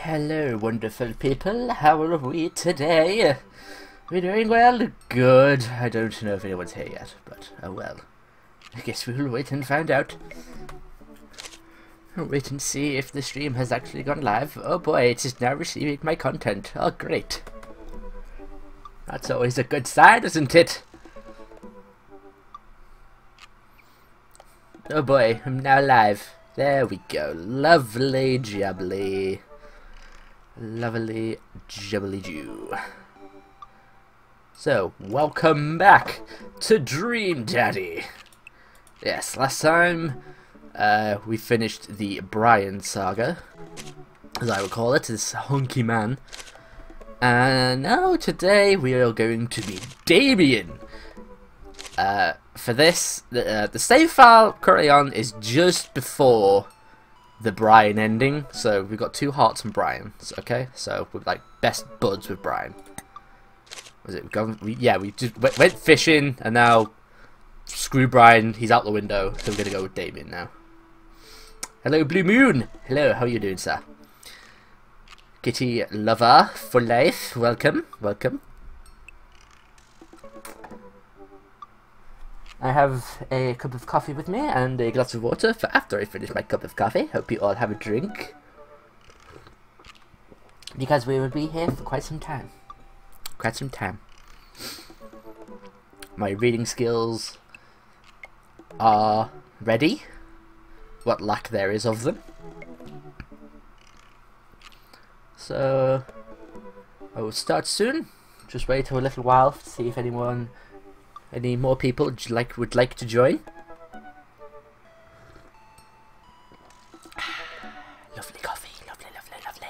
Hello, wonderful people. How are we today? We're doing well? Good. I don't know if anyone's here yet, but oh well. I guess we'll wait and find out. I'll wait and see if the stream has actually gone live. Oh boy, it is now receiving my content. Oh great. That's always a good sign, isn't it? Oh boy, I'm now live. There we go. Lovely jubbly. Lovely jubbly Jew. So, welcome back to Dream Daddy. Yes, last time we finished the Brian saga, as I would call it, this hunky man. And now today we are going to be Damien. For this, the save file currently on is just before the Brian ending, so we've got 2 hearts from Brian. Okay, so we're like best buds with Brian. Was it? We just went fishing, and now screw Brian. He's out the window, so we're gonna go with Damien now. Hello, Blue Moon. Hello, how are you doing, sir? Kitty lover for life. Welcome, welcome. I have a cup of coffee with me and a glass of water for after I finish my cup of coffee. Hope you all have a drink, because we will be here for quite some time. Quite some time. My reading skills are ready, what lack there is of them. So I will start soon. Just wait a little while to see if any more people would like to join. Lovely coffee, lovely, lovely, lovely.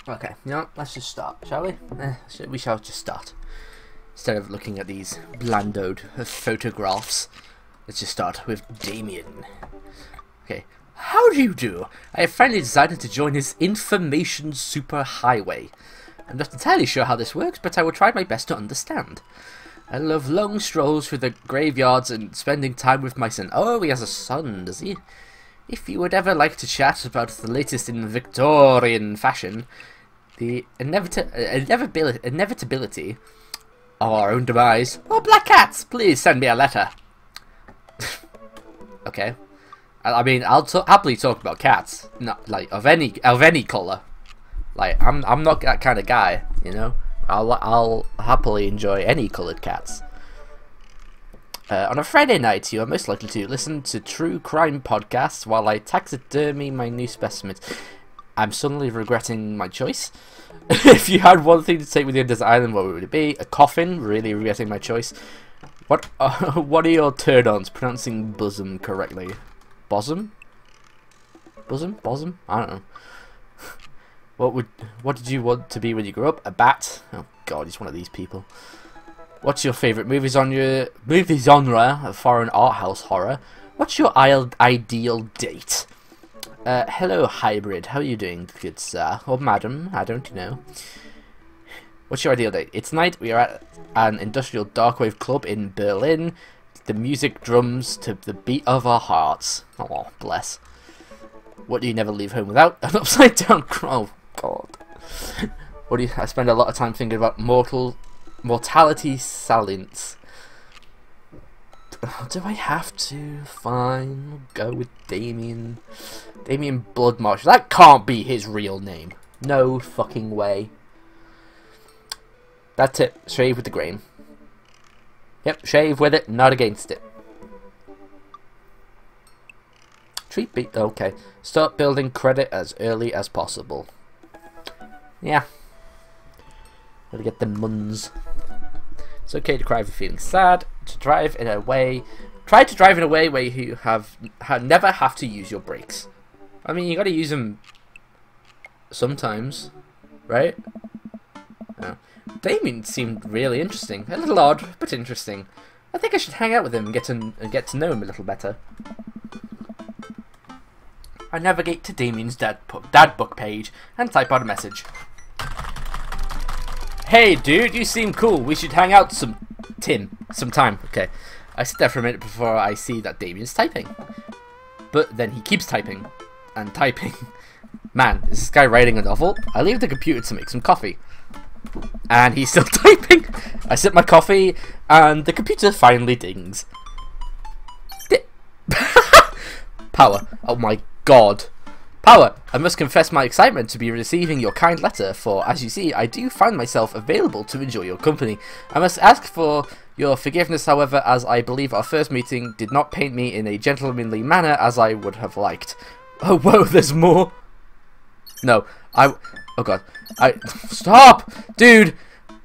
Okay, you know, let's just start, shall we? We shall just start. Instead of looking at these blandoed photographs, let's just start with Damien. Okay. How do you do? I have finally decided to join this information superhighway. I'm not entirely sure how this works, but I will try my best to understand. I love long strolls through the graveyards and spending time with my son. Oh, he has a son, does he? If you would ever like to chat about the latest in Victorian fashion, the inevitability of our own demise. Oh, black cats, please send me a letter. Okay. I mean, I'll happily talk about cats, not like of any color. Like I'm not that kind of guy, you know. I'll happily enjoy any colored cats. On a Friday night, you are most likely to listen to true crime podcasts while I taxidermy my new specimens. I'm suddenly regretting my choice. If you had one thing to take with you to this island, what would it be? A coffin. Really regretting my choice. What are your turn-ons? Pronouncing bosom correctly. Bosom? Bosom? I don't know. What did you want to be when you grew up? A bat? Oh god, he's one of these people. What's your favourite movie genre? A foreign art house horror. What's your ideal date? Hello, hybrid. How are you doing, good sir? Or madam? I don't know. What's your ideal date? It's night. We are at an industrial darkwave club in Berlin. The music drums to the beat of our hearts. Oh, bless. What do you never leave home without? An upside down crown. Oh, God. I spend a lot of time thinking about mortality salience. Do I have to? Fine. Go with Damien. Damien Bloodmarsh. That can't be his real name. No fucking way. That's it. Shave with the grain. Yep, shave with it, not against it. Treat beat. Okay. Start building credit as early as possible. Yeah. Gotta get the muns. It's okay to cry if you're feeling sad. To drive in a way. Try to drive in a way where you never have to use your brakes. I mean, you gotta use them sometimes, right? Yeah. Damien seemed really interesting. A little odd, but interesting. I think I should hang out with him and get to know him a little better. I navigate to Damien's dad book page and type out a message. Hey dude, you seem cool. We should hang out sometime. Okay. I sit there for a minute before I see that Damien's typing. But then he keeps typing and typing. Man, is this guy writing a novel? I leave the computer to make some coffee. And he's still typing. I sip my coffee and the computer finally dings. Power. Oh my god. Power, I must confess my excitement to be receiving your kind letter, for as you see, I do find myself available to enjoy your company. I must ask for your forgiveness, however, as I believe our first meeting did not paint me in a gentlemanly manner as I would have liked. Oh, whoa, there's more. No, oh god, stop! Dude!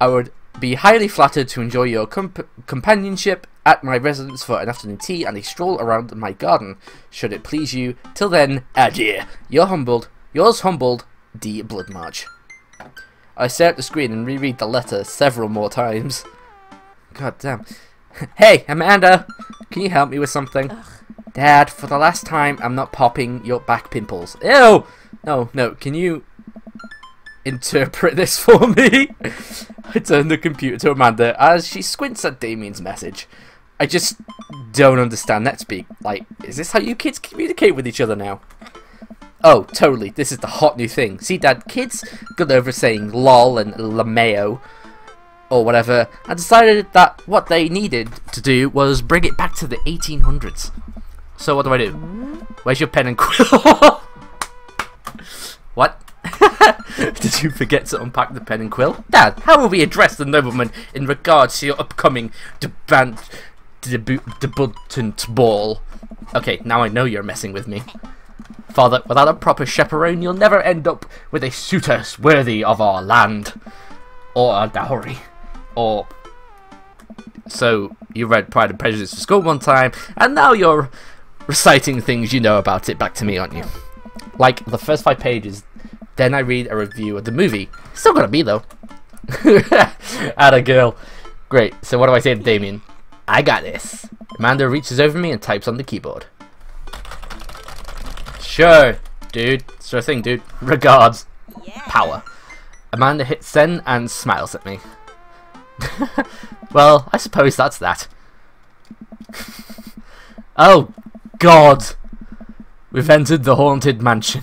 I would be highly flattered to enjoy your companionship at my residence for an afternoon tea and a stroll around my garden, should it please you. Till then, adieu. Yours humbled, D. Bloodmarch. I stare at the screen and reread the letter several more times. God damn. Hey, Amanda! Can you help me with something? Ugh. Dad, for the last time, I'm not popping your back pimples. Ew! No, can you interpret this for me? I turn the computer to Amanda as she squints at Damien's message. I just don't understand NetSpeak. Like, is this how you kids communicate with each other now? Oh, totally. This is the hot new thing. See, Dad, kids got over saying lol and lameo or whatever and decided that what they needed to do was bring it back to the 1800s. So what do? Where's your pen and quill? What? Did you forget to unpack the pen and quill? Dad, how will we address the nobleman in regards to your upcoming debutant ball? Okay, now I know you're messing with me. Father, without a proper chaperone, you'll never end up with a suitor worthy of our land. Or our dowry. Or... So, you read Pride and Prejudice for school one time, and now you're reciting things you know about it back to me, aren't you? Like, the first 5 pages, then I read a review of the movie. Still gotta be, though. Atta girl. Great, so what do I say to Damien? I got this. Amanda reaches over me and types on the keyboard. Sure, dude. Sure thing, dude. Regards. Yeah. Power. Amanda hits send and smiles at me. Well, I suppose that's that. Oh, God. We've entered the haunted mansion.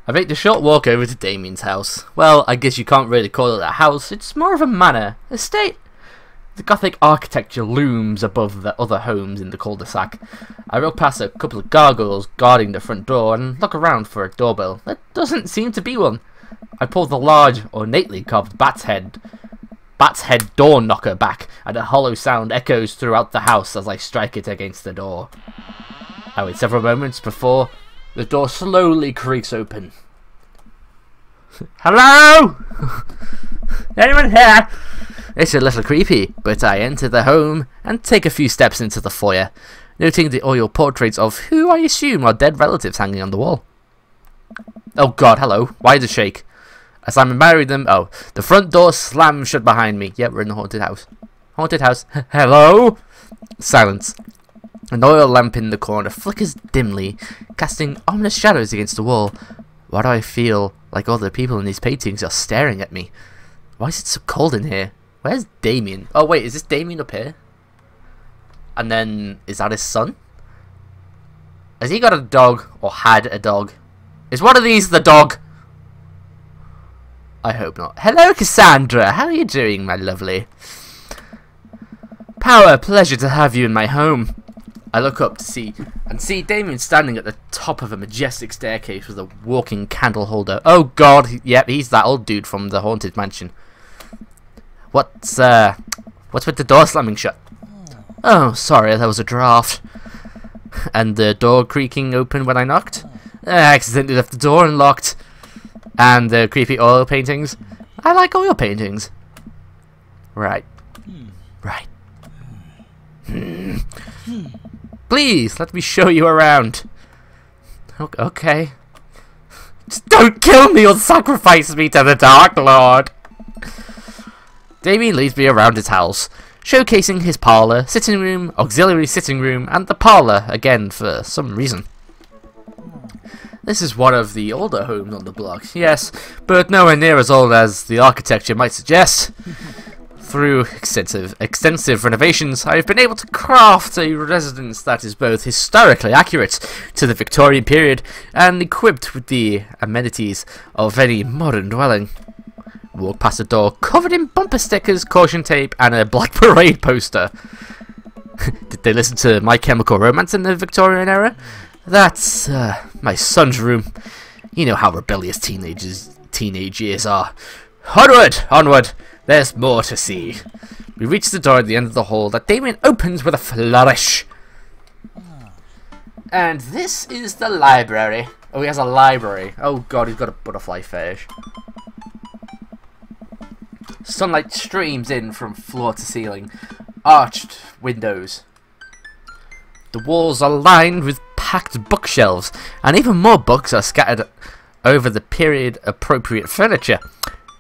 I make the short walk over to Damien's house. Well, I guess you can't really call it a house. It's more of a manor. Estate. The Gothic architecture looms above the other homes in the cul-de-sac. I walk past a couple of gargoyles guarding the front door and look around for a doorbell. There doesn't seem to be one. I pull the large, ornately carved bat's head door knocker back, and a hollow sound echoes throughout the house as I strike it against the door. I wait several moments before the door slowly creaks open. Hello? Anyone here? It's a little creepy, but I enter the home and take a few steps into the foyer, noting the oil portraits of who I assume are dead relatives hanging on the wall. Oh God, hello. Why the shake? As I married them, oh, the front door slams shut behind me. Yeah, we're in the haunted house. Haunted house. Hello? Silence. An oil lamp in the corner flickers dimly, casting ominous shadows against the wall. Why do I feel like all the people in these paintings are staring at me? Why is it so cold in here? Where's Damien? Oh wait, is this Damien up here? And then, is that his son? Has he got a dog, or had a dog? Is one of these the dog? I hope not. Hello, Cassandra. How are you doing, my lovely? Power, pleasure to have you in my home. I look up to see Damien standing at the top of a majestic staircase with a walking candle holder. Oh God, yep, he's that old dude from the haunted mansion. What's with the door slamming shut? Oh, sorry, that was a draft. And the door creaking open when I knocked? I accidentally left the door unlocked. And the creepy oil paintings. I like oil paintings. Right. Right. Please, let me show you around. Okay. Just don't kill me or sacrifice me to the Dark Lord. Damien leads me around his house, showcasing his parlour, sitting room, auxiliary sitting room, and the parlour again for some reason. This is one of the older homes on the block, yes, but nowhere near as old as the architecture might suggest. Through extensive renovations, I have been able to craft a residence that is both historically accurate to the Victorian period and equipped with the amenities of any modern dwelling. Walk past a door covered in bumper stickers, caution tape, and a Black Parade poster. Did they listen to My Chemical Romance in the Victorian era? That's my son's room. You know how rebellious teenage years are. Onward, onward. There's more to see. We reach the door at the end of the hall that Damien opens with a flourish. And this is the library. Oh, he has a library. Oh god, he's got a butterfly fetish. Sunlight streams in from floor to ceiling. Arched windows. The walls are lined with packed bookshelves, and even more books are scattered over the period-appropriate furniture.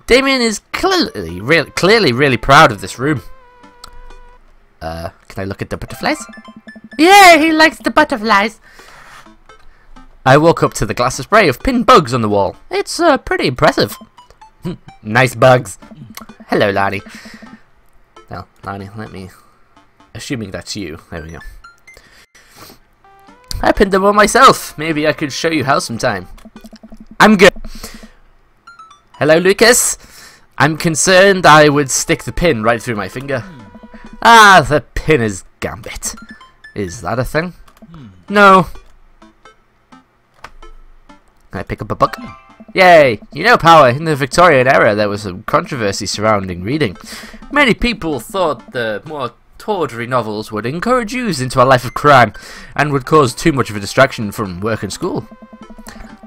Damien is clearly really proud of this room. Can I look at the butterflies? Yeah, he likes the butterflies. I walk up to the glass display of pinned bugs on the wall. It's pretty impressive. Nice bugs. Hello, Lani. Now, Lani, let me... Assuming that's you. There we go. I pinned them on myself. Maybe I could show you how sometime. I'm good. Hello, Lucas. I'm concerned I would stick the pin right through my finger. Ah, the pinner's gambit. Is that a thing? No. Can I pick up a book? Yay! You know, Power, in the Victorian era there was some controversy surrounding reading. Many people thought the more tawdry novels would encourage youths into a life of crime and would cause too much of a distraction from work and school.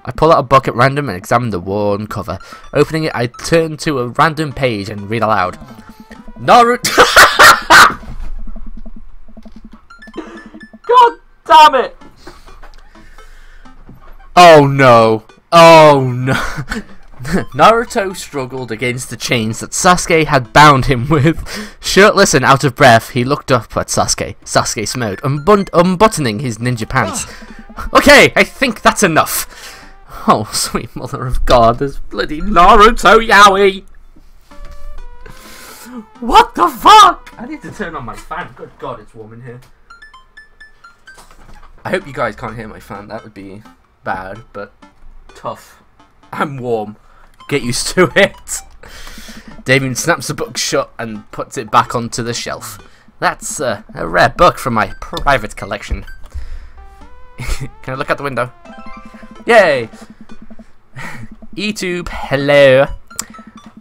I pull out a book at random and examine the worn cover. Opening it, I turn to a random page and read aloud. Naruto. God damn it! Oh no! Oh no! Naruto struggled against the chains that Sasuke had bound him with. Shirtless and out of breath, he looked up at Sasuke. Sasuke smirked, unbuttoning his ninja pants. Okay, I think that's enough. Oh, sweet mother of God, there's bloody Naruto Yaoi! What the fuck? I need to turn on my fan. Good God, it's warm in here. I hope you guys can't hear my fan. That would be bad, but tough. I'm warm. Get used to it. Damien snaps the book shut and puts it back onto the shelf. That's a rare book from my private collection. Can I look out the window? Yay! YouTube, hello.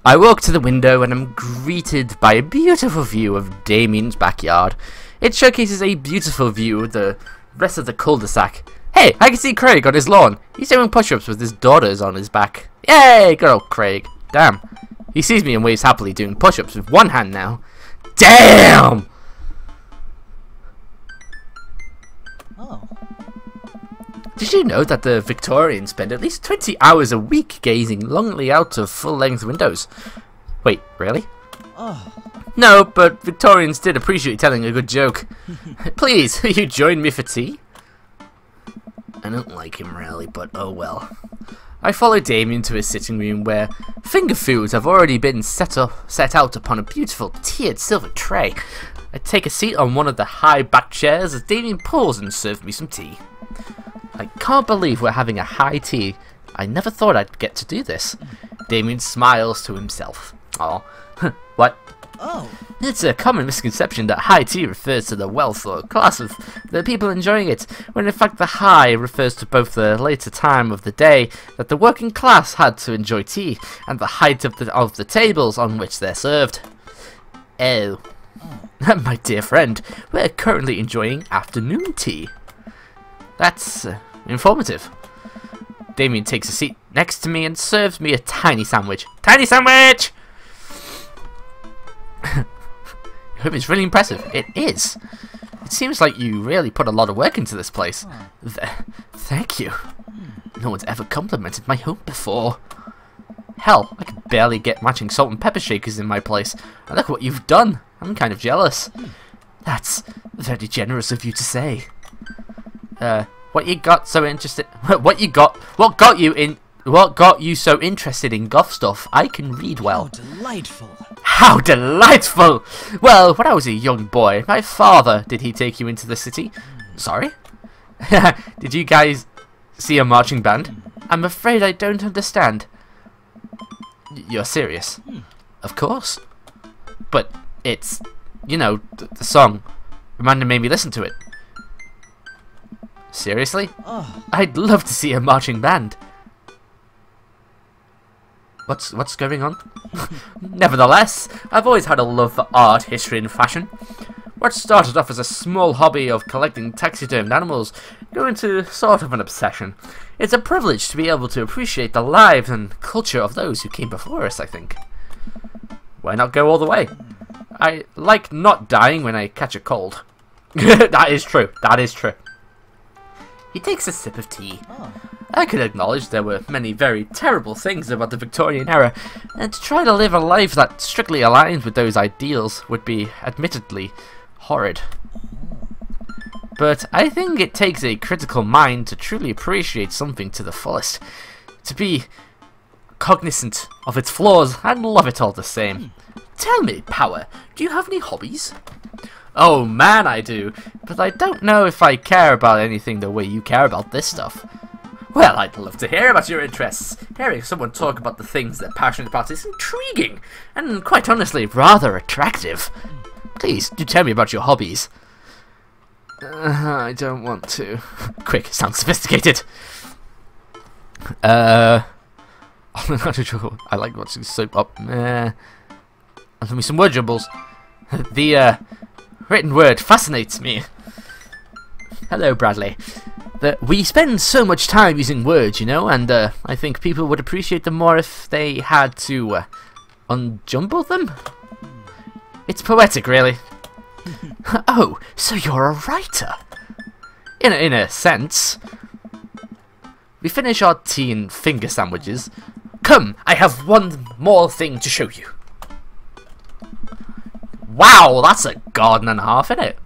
I walk to the window and am greeted by a beautiful view of Damien's backyard. It showcases a beautiful view of the rest of the cul-de-sac. Hey, I can see Craig on his lawn. He's doing push-ups with his daughters on his back. Yay, good old Craig. Damn. He sees me and waves happily doing push-ups with one hand now. Damn! Oh. Did you know that the Victorians spend at least 20 hours a week gazing longingly out of full-length windows? Wait, really? Oh. No, but Victorians did appreciate telling a good joke. Please, will you join me for tea? I don't like him really, but oh well. I follow Damien to his sitting room where finger foods have already been set out upon a beautiful tiered silver tray. I take a seat on one of the high back chairs as Damien pulls and serves me some tea. I can't believe we're having a high tea. I never thought I'd get to do this. Damien smiles to himself. Oh, what? Oh. It's a common misconception that high tea refers to the wealth or class of the people enjoying it, when in fact the high refers to both the later time of the day that the working class had to enjoy tea, and the height of the tables on which they're served. Oh. My dear friend, we're currently enjoying afternoon tea. That's informative. Damien takes a seat next to me and serves me a tiny sandwich. Tiny sandwich! I hope it's really impressive. It is. It seems like you really put a lot of work into this place. Thank you. No one's ever complimented my home before. Hell, I can barely get matching salt and pepper shakers in my place. And look what you've done. I'm kind of jealous. That's very generous of you to say. What you got so interested? What got you so interested in goth stuff? I can read well. Oh, delightful. How delightful! Well, when I was a young boy, my father, did he take you into the city? Sorry? Did you guys see a marching band? I'm afraid I don't understand. You're serious? Of course. But it's, you know, the song. Amanda made me listen to it. Seriously? I'd love to see a marching band. What's going on? Nevertheless, I've always had a love for art, history and fashion. What started off as a small hobby of collecting taxidermed animals grew into sort of an obsession. It's a privilege to be able to appreciate the lives and culture of those who came before us, I think. Why not go all the way? I like not dying when I catch a cold. That is true. That is true. He takes a sip of tea. I could acknowledge there were many very terrible things about the Victorian era, and to try to live a life that strictly aligns with those ideals would be admittedly horrid. But I think it takes a critical mind to truly appreciate something to the fullest, to be cognizant of its flaws and love it all the same. Tell me, Power, do you have any hobbies? Oh man, I do, but I don't know if I care about anything the way you care about this stuff. Well, I'd love to hear about your interests. Hearing someone talk about the things they're passionate about is intriguing, and quite honestly, rather attractive. Please, do tell me about your hobbies. I don't want to. Quick, sounds sophisticated. I like watching soap up. And for me some word jumbles. The written word fascinates me. Hello, Bradley. We spend so much time using words, you know, and I think people would appreciate them more if they had to unjumble them. It's poetic, really. Oh, so you're a writer? In a sense. We finish our tea and finger sandwiches. Come, I have one more thing to show you. Wow, that's a garden and a half, innit?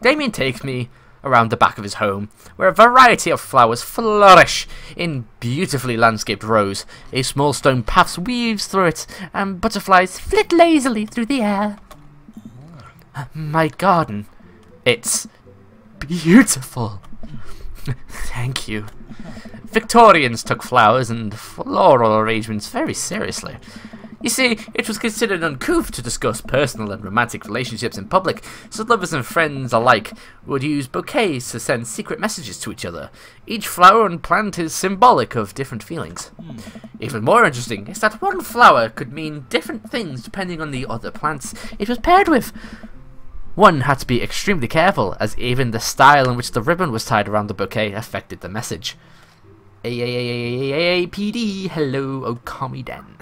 Damien takes me around the back of his home, where a variety of flowers flourish in beautifully landscaped rows. A small stone path weaves through it, and butterflies flit lazily through the air. My garden, it's beautiful. Thank you. Victorians took flowers and floral arrangements very seriously. You see, it was considered uncouth to discuss personal and romantic relationships in public, so lovers and friends alike would use bouquets to send secret messages to each other. Each flower and plant is symbolic of different feelings. Even more interesting is that one flower could mean different things depending on the other plants it was paired with. One had to be extremely careful, as even the style in which the ribbon was tied around the bouquet affected the message. AAAAAAPD, hello, oh call me Dan.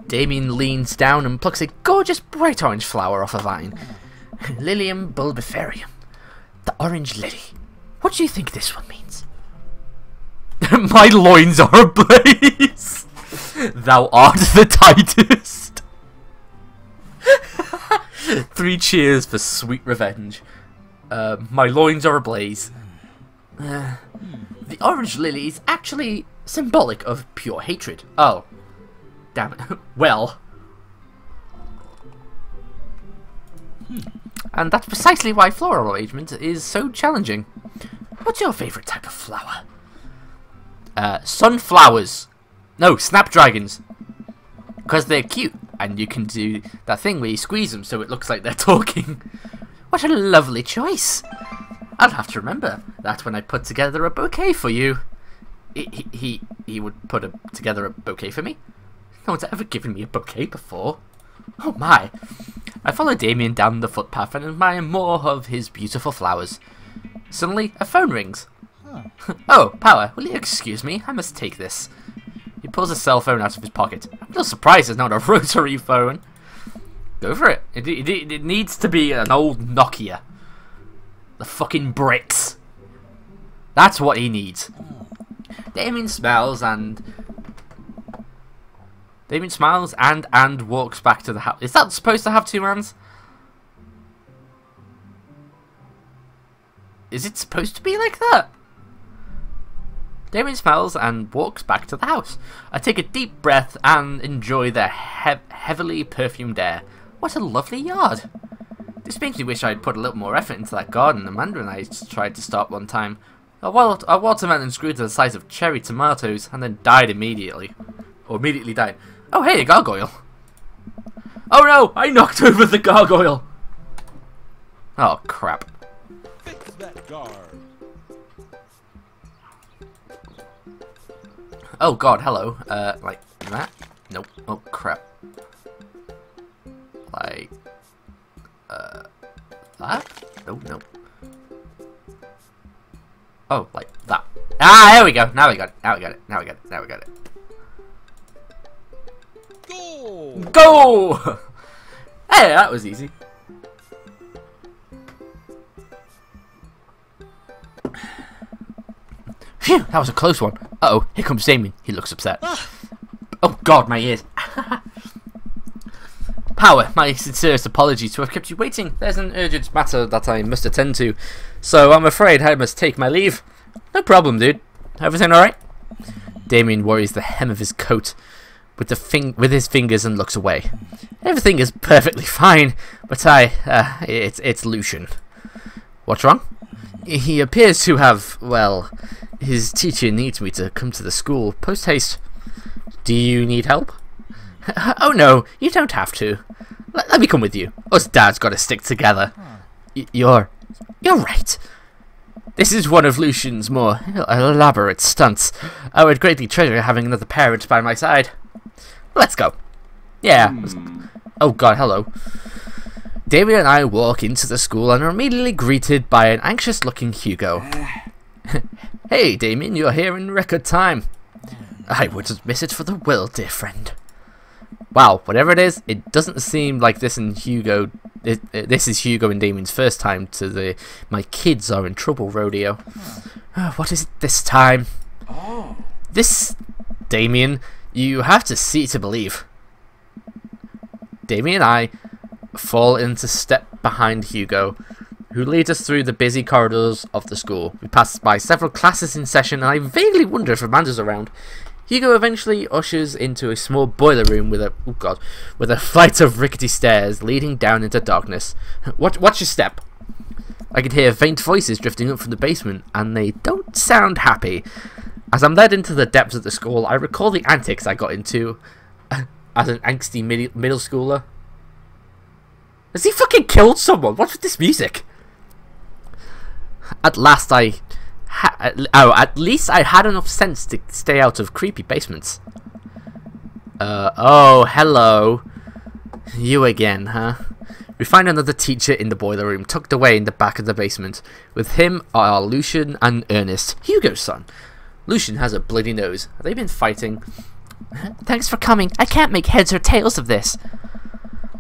Damien leans down and plucks a gorgeous bright orange flower off a vine. Lilium bulbiferium. The orange lily. What do you think this one means? My loins are ablaze. Thou art the tightest. 3 cheers for sweet revenge. My loins are ablaze. The orange lily is actually symbolic of pure hatred. Oh. Damn it. Well. And that's precisely why floral arrangement is so challenging. What's your favourite type of flower? Sunflowers. No, snapdragons. Because they're cute, and you can do that thing where you squeeze them so it looks like they're talking. What a lovely choice. I'll have to remember that when I put together a bouquet for you. He would put together a bouquet for me? No one's ever given me a bouquet before. Oh my. I follow Damien down the footpath and admire more of his beautiful flowers. Suddenly, a phone rings. Oh, Power, will you excuse me? I must take this. He pulls a cell phone out of his pocket. I'm still surprised it's not a rotary phone. Go for it. It needs to be an old Nokia. The fucking bricks. That's what he needs. Damien smiles and walks back to the house. Is that supposed to have 2 hands? Is it supposed to be like that? Damien smiles and walks back to the house. I take a deep breath and enjoy the heavily perfumed air. What a lovely yard. This makes me wish I'd put a little more effort into that garden Amanda and I tried to start one time. A watermelon grew to the size of cherry tomatoes and then died immediately. Or immediately died. Oh hey, a gargoyle. Oh no, I knocked over the gargoyle. Oh crap. Fix that guard. Oh god, hello. Like that? Nope. Oh crap. Like that? No, no. Oh, like that. Ah, there we go. Now we got it. Now we got it. Now we got it. Now we got it. Go! Go! Hey, that was easy. Phew, that was a close one. Uh-oh, here comes Damien. He looks upset. Oh god, my ears. Power, my sincerest apologies to have kept you waiting. There's an urgent matter that I must attend to, so I'm afraid I must take my leave. No problem, dude. Everything alright? Damien worries the hem of his coat with his fingers and looks away. Everything is perfectly fine, but it's Lucian. What's wrong? He appears to have, well, his teacher needs me to come to the school post haste. Do you need help? Oh no, you don't have to. Let me come with you. Us dads gotta stick together. You're right. This is one of Lucian's more elaborate stunts. I would greatly treasure having another parent by my side. Let's go. Yeah. Oh god, hello. Damien and I walk into the school and are immediately greeted by an anxious-looking Hugo. Hey, Damien, you're here in record time. I wouldn't miss it for the world, dear friend. Wow, whatever it is, it doesn't seem like this and Hugo. This is Hugo and Damien's first time to the "my kids are in trouble" rodeo. What is it this time? Oh. This, Damien, you have to see to believe. Damien and I fall into step behind Hugo, who leads us through the busy corridors of the school. We pass by several classes in session, and I vaguely wonder if Amanda's around. Hugo eventually ushers into a small boiler room with a flight of rickety stairs leading down into darkness. Watch your step. I can hear faint voices drifting up from the basement, and they don't sound happy. As I'm led into the depths of the school, I recall the antics I got into as an angsty middle schooler. Has he fucking killed someone? What's with this music? At last at least I had enough sense to stay out of creepy basements. Oh, hello. You again, huh? We find another teacher in the boiler room, tucked away in the back of the basement. With him are Lucian and Ernest, Hugo's son. Lucian has a bloody nose. Have they been fighting? Thanks for coming. I can't make heads or tails of this.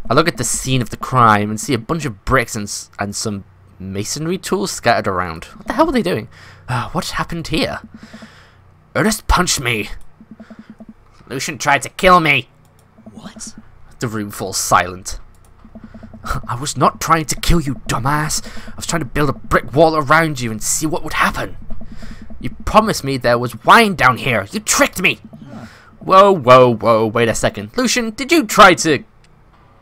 I look at the scene of the crime and see a bunch of bricks and some masonry tools scattered around. What the hell were they doing? What happened here? Ernest punched me. Lucian tried to kill me. What? The room falls silent. I was not trying to kill you, dumbass. I was trying to build a brick wall around you and see what would happen. You promised me there was wine down here. You tricked me. Whoa, whoa, whoa. Wait a second. Lucian, did you try to...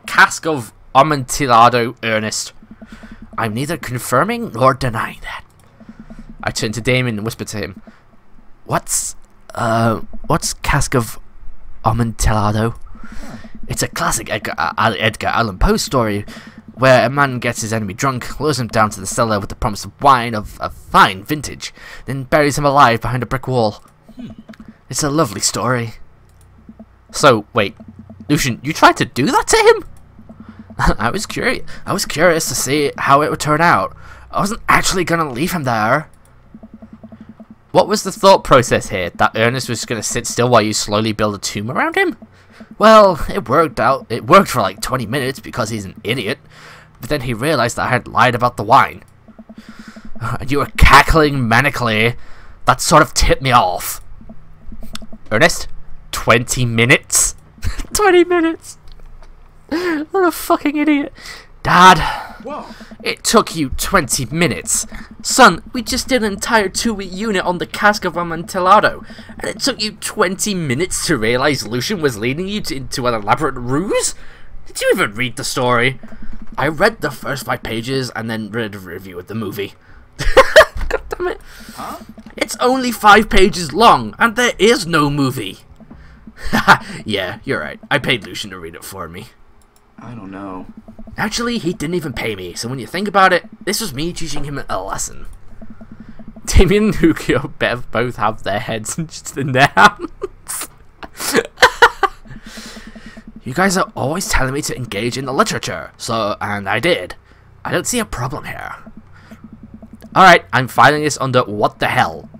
cask of Amontillado, Ernest? I'm neither confirming nor denying that. I turn to Damien and whisper to him. What's cask of Amontillado? It's a classic Edgar Allan Poe story where a man gets his enemy drunk, lures him down to the cellar with the promise of wine of a fine vintage, then buries him alive behind a brick wall. It's a lovely story. So, wait, Lucian, you tried to do that to him? I was curious to see how it would turn out. I wasn't actually going to leave him there. What was the thought process here? That Ernest was going to sit still while you slowly build a tomb around him? Well, it worked out. It worked for like 20 minutes because he's an idiot. But then he realized that I had lied about the wine. And you were cackling manically. That sort of tipped me off. Ernest, 20 minutes? 20 minutes? What a fucking idiot. Dad, Whoa. It took you 20 minutes. Son, we just did an entire 2-week unit on the cask of Amontillado, and it took you 20 minutes to realize Lucian was leading you into an elaborate ruse? Did you even read the story? I read the first 5 pages and then read a review of the movie. God damn it. Huh? It's only 5 pages long, and there is no movie. Yeah, you're right. I paid Lucian to read it for me. I don't know. Actually, he didn't even pay me, so when you think about it, this was me teaching him a lesson. Damien and Hukio both have their heads just in their hands. You guys are always telling me to engage in the literature, and I did. I don't see a problem here. Alright, I'm filing this under what the hell.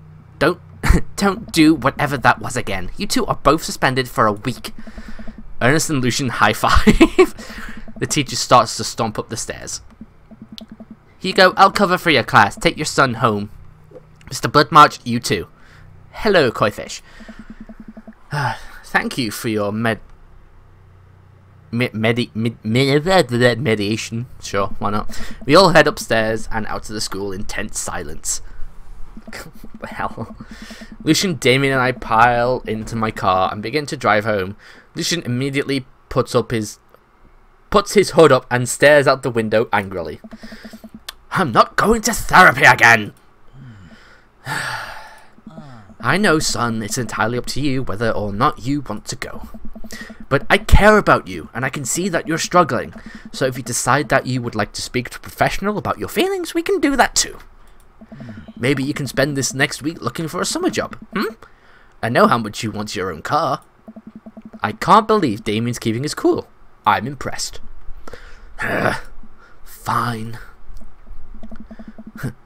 Don't do whatever that was again. You two are both suspended for a week. Ernest and Lucian high-five. The teacher starts to stomp up the stairs. Hugo, I'll cover for your class. Take your son home. Mr. Bloodmarch, you too. Hello, Koifish. Thank you for your mediation. Sure, why not? We all head upstairs and out to the school in tense silence. What the hell? Lucian, Damien and I pile into my car and begin to drive home. Lucian immediately puts his hood up and stares out the window angrily. I'm not going to therapy again! I know, son, it's entirely up to you whether or not you want to go. But I care about you, and I can see that you're struggling. So if you decide that you would like to speak to a professional about your feelings, we can do that too. Maybe you can spend this next week looking for a summer job, I know how much you want your own car. I can't believe Damien's keeping his cool. I'm impressed. Fine.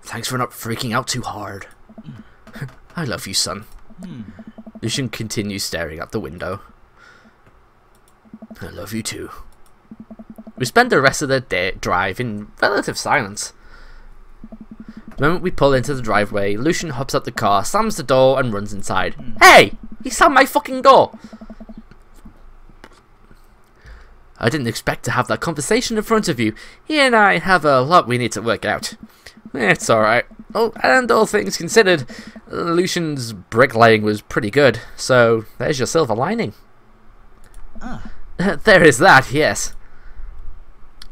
Thanks for not freaking out too hard. I love you, son. Lucian continues staring out the window. I love you too. We spend the rest of the drive in relative silence. The moment we pull into the driveway, Lucian hops out the car, slams the door, and runs inside. Hey! He slammed my fucking door! I didn't expect to have that conversation in front of you. He and I have a lot we need to work out. It's alright. Oh, and all things considered, Lucian's bricklaying was pretty good, so there's your silver lining. There is that, yes.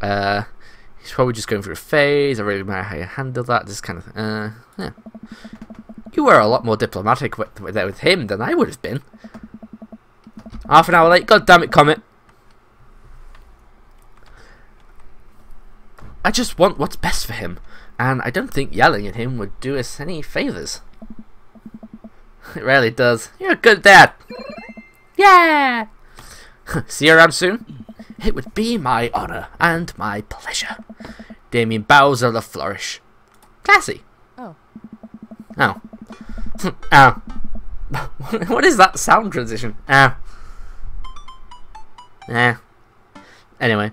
He's probably just going through a phase. I really matter how you handle that. This kind of yeah. You were a lot more diplomatic with him than I would have been. Half an hour late. God damn it, Comet. I just want what's best for him, and I don't think yelling at him would do us any favors. It really does. You're a good dad. Yeah. See you around soon. It would be my honor and my pleasure. Damien bows with a flourish. Classy. Oh. Oh. Ow. What is that sound transition? Ow. Anyway,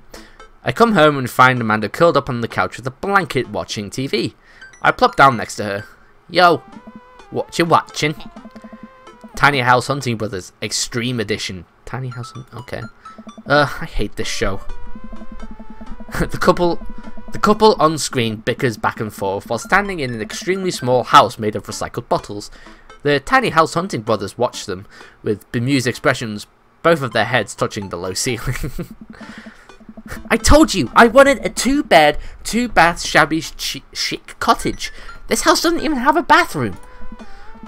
I come home and find Amanda curled up on the couch with a blanket watching TV. I plop down next to her. Yo, what you watching? Tiny House Hunting Brothers Extreme Edition. Tiny House Hunting. Okay. I hate this show. The couple on screen bickers back and forth while standing in an extremely small house made of recycled bottles. The Tiny House Hunting Brothers watch them with bemused expressions, both of their heads touching the low ceiling. I told you, I wanted a 2-bed, 2-bath shabby chic cottage. This house doesn't even have a bathroom.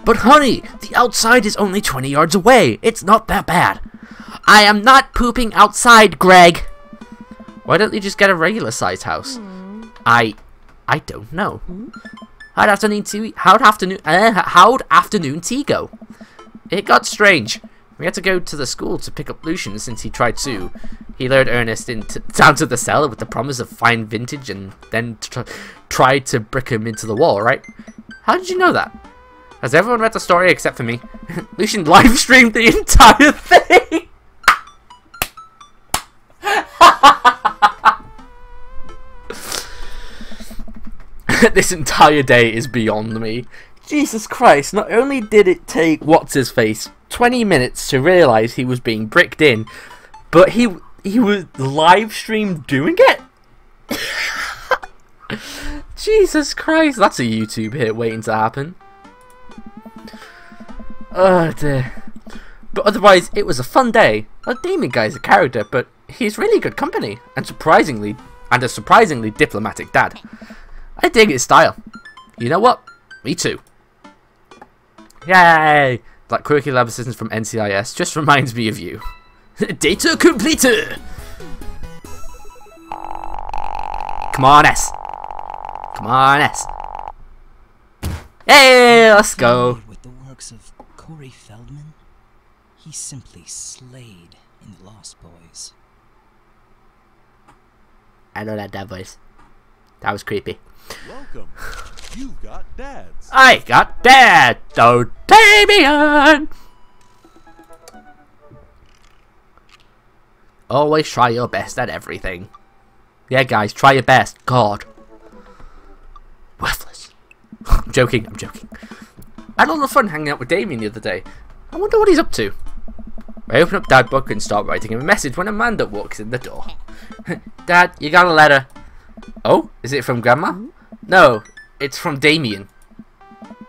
But honey, the outside is only 20 yards away. It's not that bad. I am not pooping outside, Greg. Why don't you just get a regular sized house? I don't know. How'd afternoon tea go? It got strange. We had to go to the school to pick up Lucian since he tried to. He lured Ernest down to the cellar with the promise of fine vintage and then tried to brick him into the wall, right? How did you know that? Has everyone read the story except for me? Lucian live streamed the entire thing! This entire day is beyond me. Jesus Christ, not only did it take what's-his-face 20 minutes to realise he was being bricked in, but he was live streamed doing it? Jesus Christ, that's a YouTube hit waiting to happen. Oh dear. But otherwise, it was a fun day. Well, Damien guy's a character, but he's really good company, and a surprisingly diplomatic dad. I dig his style. You know what? Me too. Yay! That quirky lab assistant from NCIS just reminds me of you. Data completed! Come on, S. Come on, S. Hey, let's go. With the works of Corey Feldman, he simply slayed in The Lost Boys. I know that voice. That was creepy. Welcome. You've got dads. I got Dad! Oh, Damien! Always try your best at everything. Yeah, guys, try your best. God. Worthless. I'm joking, I'm joking. I had a lot of fun hanging out with Damien the other day. I wonder what he's up to. I open up Dad book and start writing him a message when Amanda walks in the door. Dad, you got a letter. Oh, is it from Grandma? No, it's from Damien.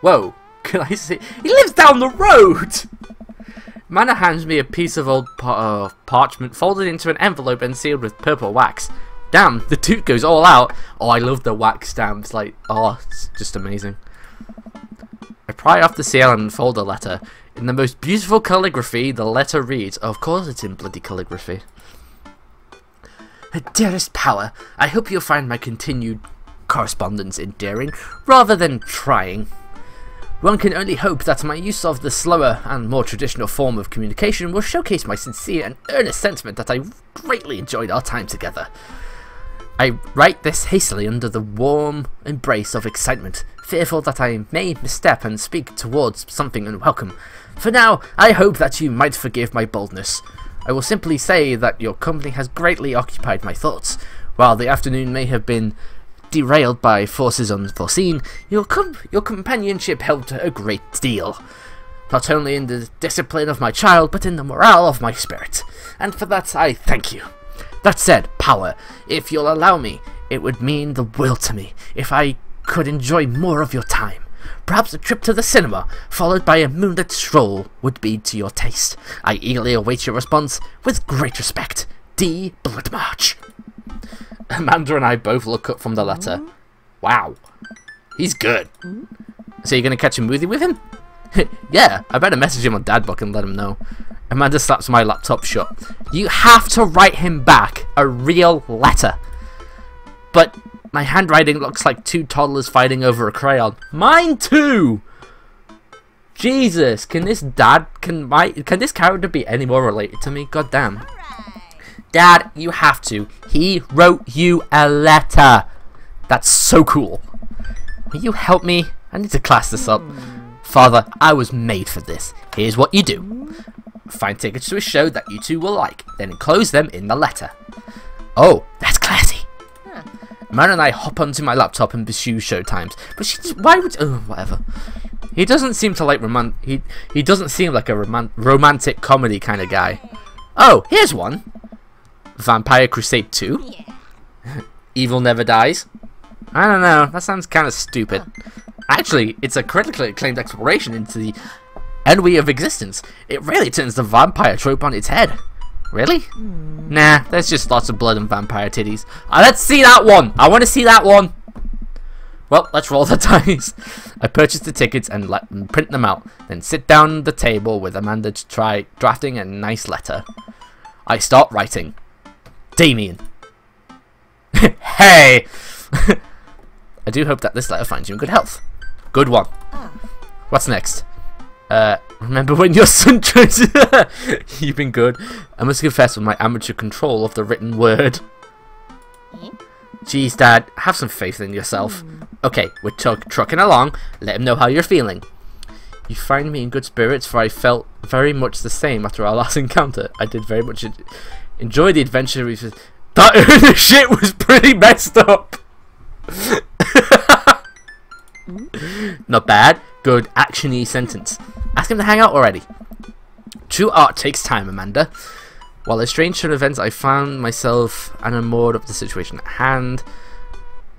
Whoa, can I see? He lives down the road! Amanda hands me a piece of old parchment folded into an envelope and sealed with purple wax. Damn, the toot goes all out. Oh, I love the wax stamps. Like, oh, it's just amazing. I pry off the seal and unfold the letter. In the most beautiful calligraphy, the letter reads. Oh, of course it's in bloody calligraphy. Dearest Power, I hope you'll find my continued correspondence endearing, rather than trying. One can only hope that my use of the slower and more traditional form of communication will showcase my sincere and earnest sentiment that I greatly enjoyed our time together. I write this hastily under the warm embrace of excitement, fearful that I may misstep and speak towards something unwelcome. For now, I hope that you might forgive my boldness. I will simply say that your company has greatly occupied my thoughts. While the afternoon may have been derailed by forces unforeseen, your companionship helped a great deal. Not only in the discipline of my child, but in the morale of my spirit. And for that, I thank you. That said, Power, if you'll allow me, it would mean the world to me if I could enjoy more of your time. Perhaps a trip to the cinema, followed by a moonlit stroll, would be to your taste. I eagerly await your response with great respect. D. Blood March. Amanda and I both look up from the letter. Wow. He's good. So you're going to catch a movie with him? Yeah, I better message him on Dadbook and let him know. Amanda slaps my laptop shut. You have to write him back a real letter. But my handwriting looks like two toddlers fighting over a crayon. Mine too! Jesus, can this character be any more related to me? God damn. Dad, you have to. He wrote you a letter. That's so cool. Will you help me? I need to class this up. Father, I was made for this. Here's what you do. Find tickets to a show that you two will like, then enclose them in the letter. Oh, that's classy. Man and I hop onto my laptop and pursue show times, but she just, why would, oh, whatever. He doesn't seem to like he doesn't seem like a romantic comedy kind of guy. Oh, here's one. Vampire Crusade 2. Evil Never Dies. I don't know, that sounds kind of stupid. Actually, it's a critically acclaimed exploration into the ennui of existence. It really turns the vampire trope on its head. Really? Nah, there's just lots of blood and vampire titties. Let's see that one! I want to see that one! Well, let's roll the dice. I purchase the tickets and print them out, then sit down at the table with Amanda to try drafting a nice letter. I start writing. Damien. Hey! I do hope that this letter finds you in good health. Good one. What's next? Remember when your son tried to... You've been good. I must confess with my amateur control of the written word. Jeez, Dad, have some faith in yourself. Okay, we're trucking along. Let him know how you're feeling. You find me in good spirits, for I felt very much the same after our last encounter. I did very much enjoy the adventure. That shit was pretty messed up. Not bad. Good action-y sentence. Ask him to hang out already. True art takes time, Amanda. While a strange turn of events, I found myself enamored of the situation at hand.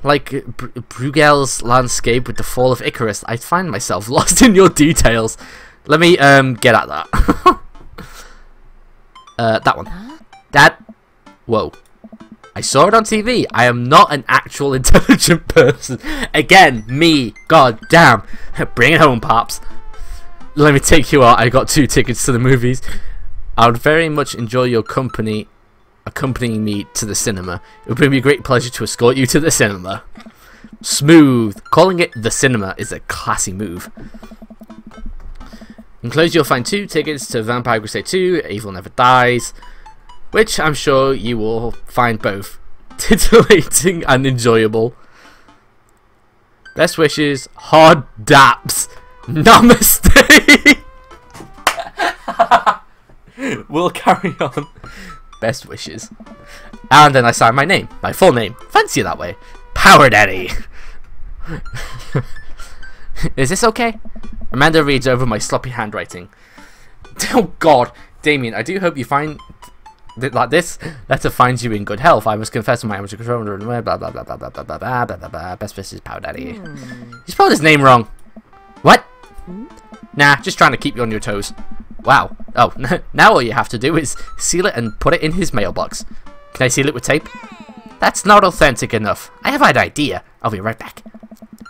Like Bruegel's landscape with the fall of Icarus, I find myself lost in your details. Let me get at that. That one. Dad. Whoa. I saw it on TV. I am not an actual intelligent person. Again, me. God damn. Bring it home, Pops. Let me take you out. I got 2 tickets to the movies. I would very much enjoy your company accompanying me to the cinema. It would bring me a great pleasure to escort you to the cinema. Smooth. Calling it the cinema is a classy move. Enclosed you'll find 2 tickets to Vampire Crusade 2, Evil Never Dies, which I'm sure you will find both titillating and enjoyable. Best wishes, hard daps. Namaste. We'll carry on. Best wishes. And then I sign my name, my full name. Fancy that way. Power Daddy. Is this okay? Amanda reads over my sloppy handwriting. Oh God, Damien, I do hope you find like this letter finds you in good health. I must confess to my amateur control. Blah blah blah blah blah blah blah blah blah blah blah. Best wishes, Power Daddy. You spelled his name wrong. What? Nah, just trying to keep you on your toes. Wow. Oh, now all you have to do is seal it and put it in his mailbox. Can I seal it with tape? That's not authentic enough. I have an idea. I'll be right back.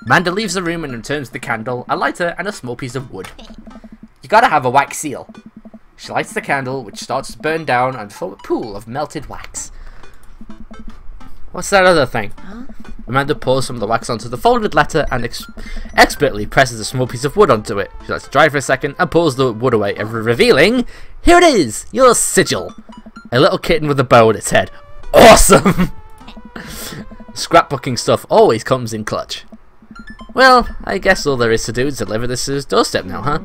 Amanda leaves the room and returns the candle, a lighter, and a small piece of wood. You gotta have a wax seal. She lights the candle, which starts to burn down and form a pool of melted wax. What's that other thing? Amanda pours some of the wax onto the folded letter and expertly presses a small piece of wood onto it. She lets it dry for a second and pulls the wood away, revealing, here it is, your sigil. A little kitten with a bow on its head. Awesome! Scrapbooking stuff always comes in clutch. Well, I guess all there is to do is deliver this to his doorstep now, huh?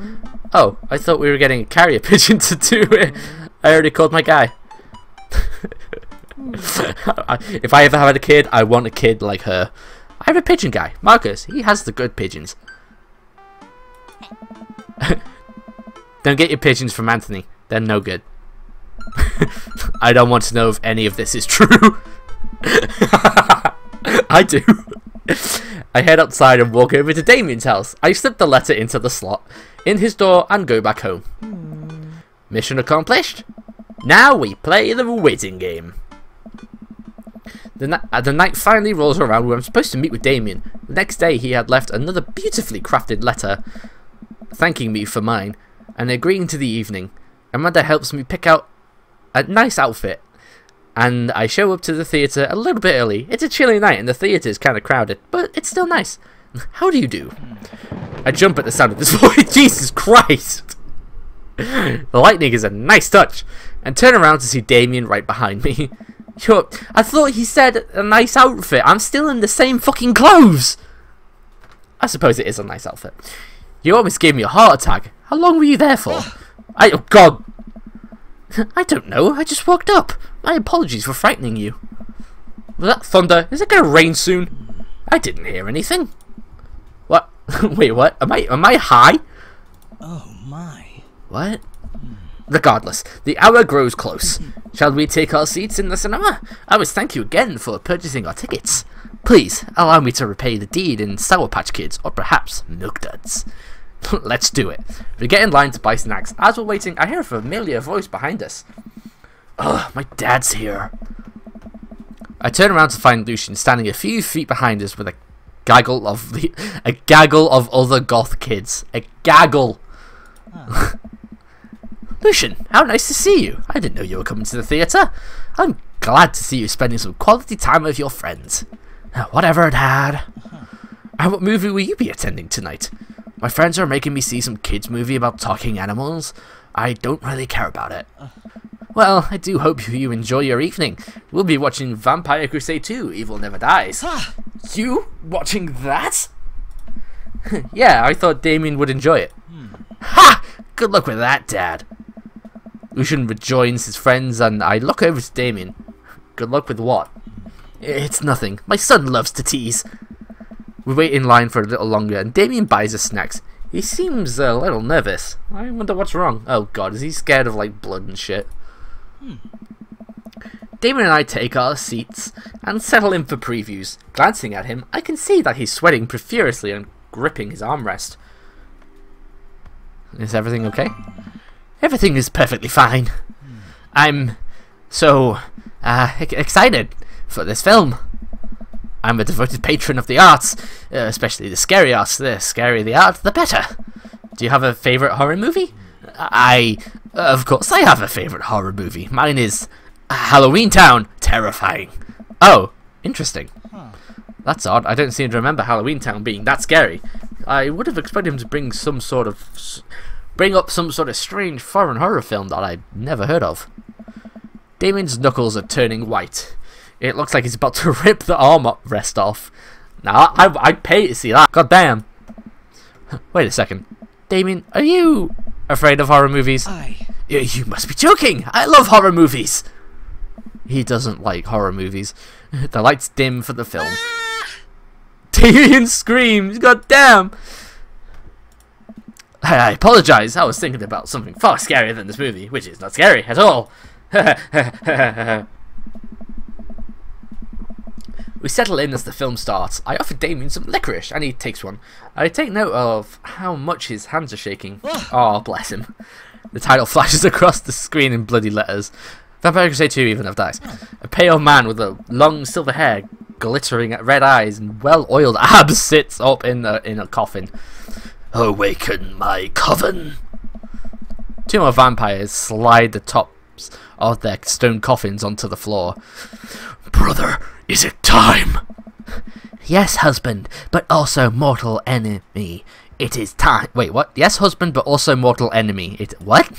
Oh, I thought we were getting a carrier pigeon to do it. I already called my guy. If I ever had a kid, I want a kid like her. I have a pigeon guy, Marcus. He has the good pigeons. Don't get your pigeons from Anthony. They're no good. I don't want to know if any of this is true. I do. I head outside and walk over to Damien's house. I slip the letter into the slot in his door and go back home. Mission accomplished. Now we play the waiting game. The night finally rolls around where I'm supposed to meet with Damien. The next day he had left another beautifully crafted letter thanking me for mine and agreeing to the evening. Amanda helps me pick out a nice outfit and I show up to the theatre a little bit early. It's a chilly night and the theatre is kind of crowded, but it's still nice. How do you do? I jump at the sound of this voice. Jesus Christ! The lightning is a nice touch and turn around to see Damien right behind me. I thought he said a nice outfit. I'm still in the same fucking clothes. I suppose it is a nice outfit. You almost gave me a heart attack. How long were you there for? Oh God. I don't know. I just woke up. My apologies for frightening you. Was that thunder? Is it going to rain soon? I didn't hear anything. What? Wait, what? Am I high? Oh my. What? Regardless, the hour grows close. Shall we take our seats in the cinema? I must thank you again for purchasing our tickets. Please, allow me to repay the deed in Sour Patch Kids, or perhaps Milk Duds. Let's do it. We get in line to buy snacks. As we're waiting, I hear a familiar voice behind us. Ugh, my dad's here. I turn around to find Lucian standing a few feet behind us with a gaggle of other goth kids. A gaggle. Lucian, how nice to see you. I didn't know you were coming to the theatre. I'm glad to see you spending some quality time with your friends. Whatever, Dad. And what movie will you be attending tonight? My friends are making me see some kids' movie about talking animals. I don't really care about it. Well, I do hope you enjoy your evening. We'll be watching Vampire Crusade 2, Evil Never Dies. You watching that? Yeah, I thought Damien would enjoy it. Ha! Good luck with that, Dad. Lucian rejoins his friends and I look over to Damien. Good luck with what? It's nothing. My son loves to tease. We wait in line for a little longer and Damien buys us snacks. He seems a little nervous. I wonder what's wrong. Oh God, is he scared of like blood and shit? Damien and I take our seats and settle in for previews. Glancing at him, I can see that he's sweating profusely and gripping his armrest. Is everything okay? Everything is perfectly fine. I'm so excited for this film. I'm a devoted patron of the arts, especially the scary arts. The scarier the art, the better. Do you have a favourite horror movie? Of course I have a favourite horror movie. Mine is Halloween Town. Terrifying. Oh, interesting. That's odd. I don't seem to remember Halloween Town being that scary. I would have expected him to bring up some sort of strange foreign horror film that I've never heard of. Damien's knuckles are turning white. It looks like he's about to rip the armrest off. Now, I'd pay to see that. God damn. Wait a second. Damien, are you afraid of horror movies? You must be joking. I love horror movies. He doesn't like horror movies. The lights dim for the film. Damien screams. God damn. I apologize. I was thinking about something far scarier than this movie, which is not scary at all. We settle in as the film starts. I offer Damien some licorice, and he takes one. I take note of how much his hands are shaking. Oh, bless him. The title flashes across the screen in bloody letters. Vampire Crusade 2 even have dice. A pale man with a long silver hair, glittering at red eyes, and well-oiled abs sits up in a coffin. Awaken my coven. Two more vampires slide the tops of their stone coffins onto the floor. Brother, is it time? Yes, husband, but also mortal enemy. It is time. Wait, what? Yes, husband, but also mortal enemy. What?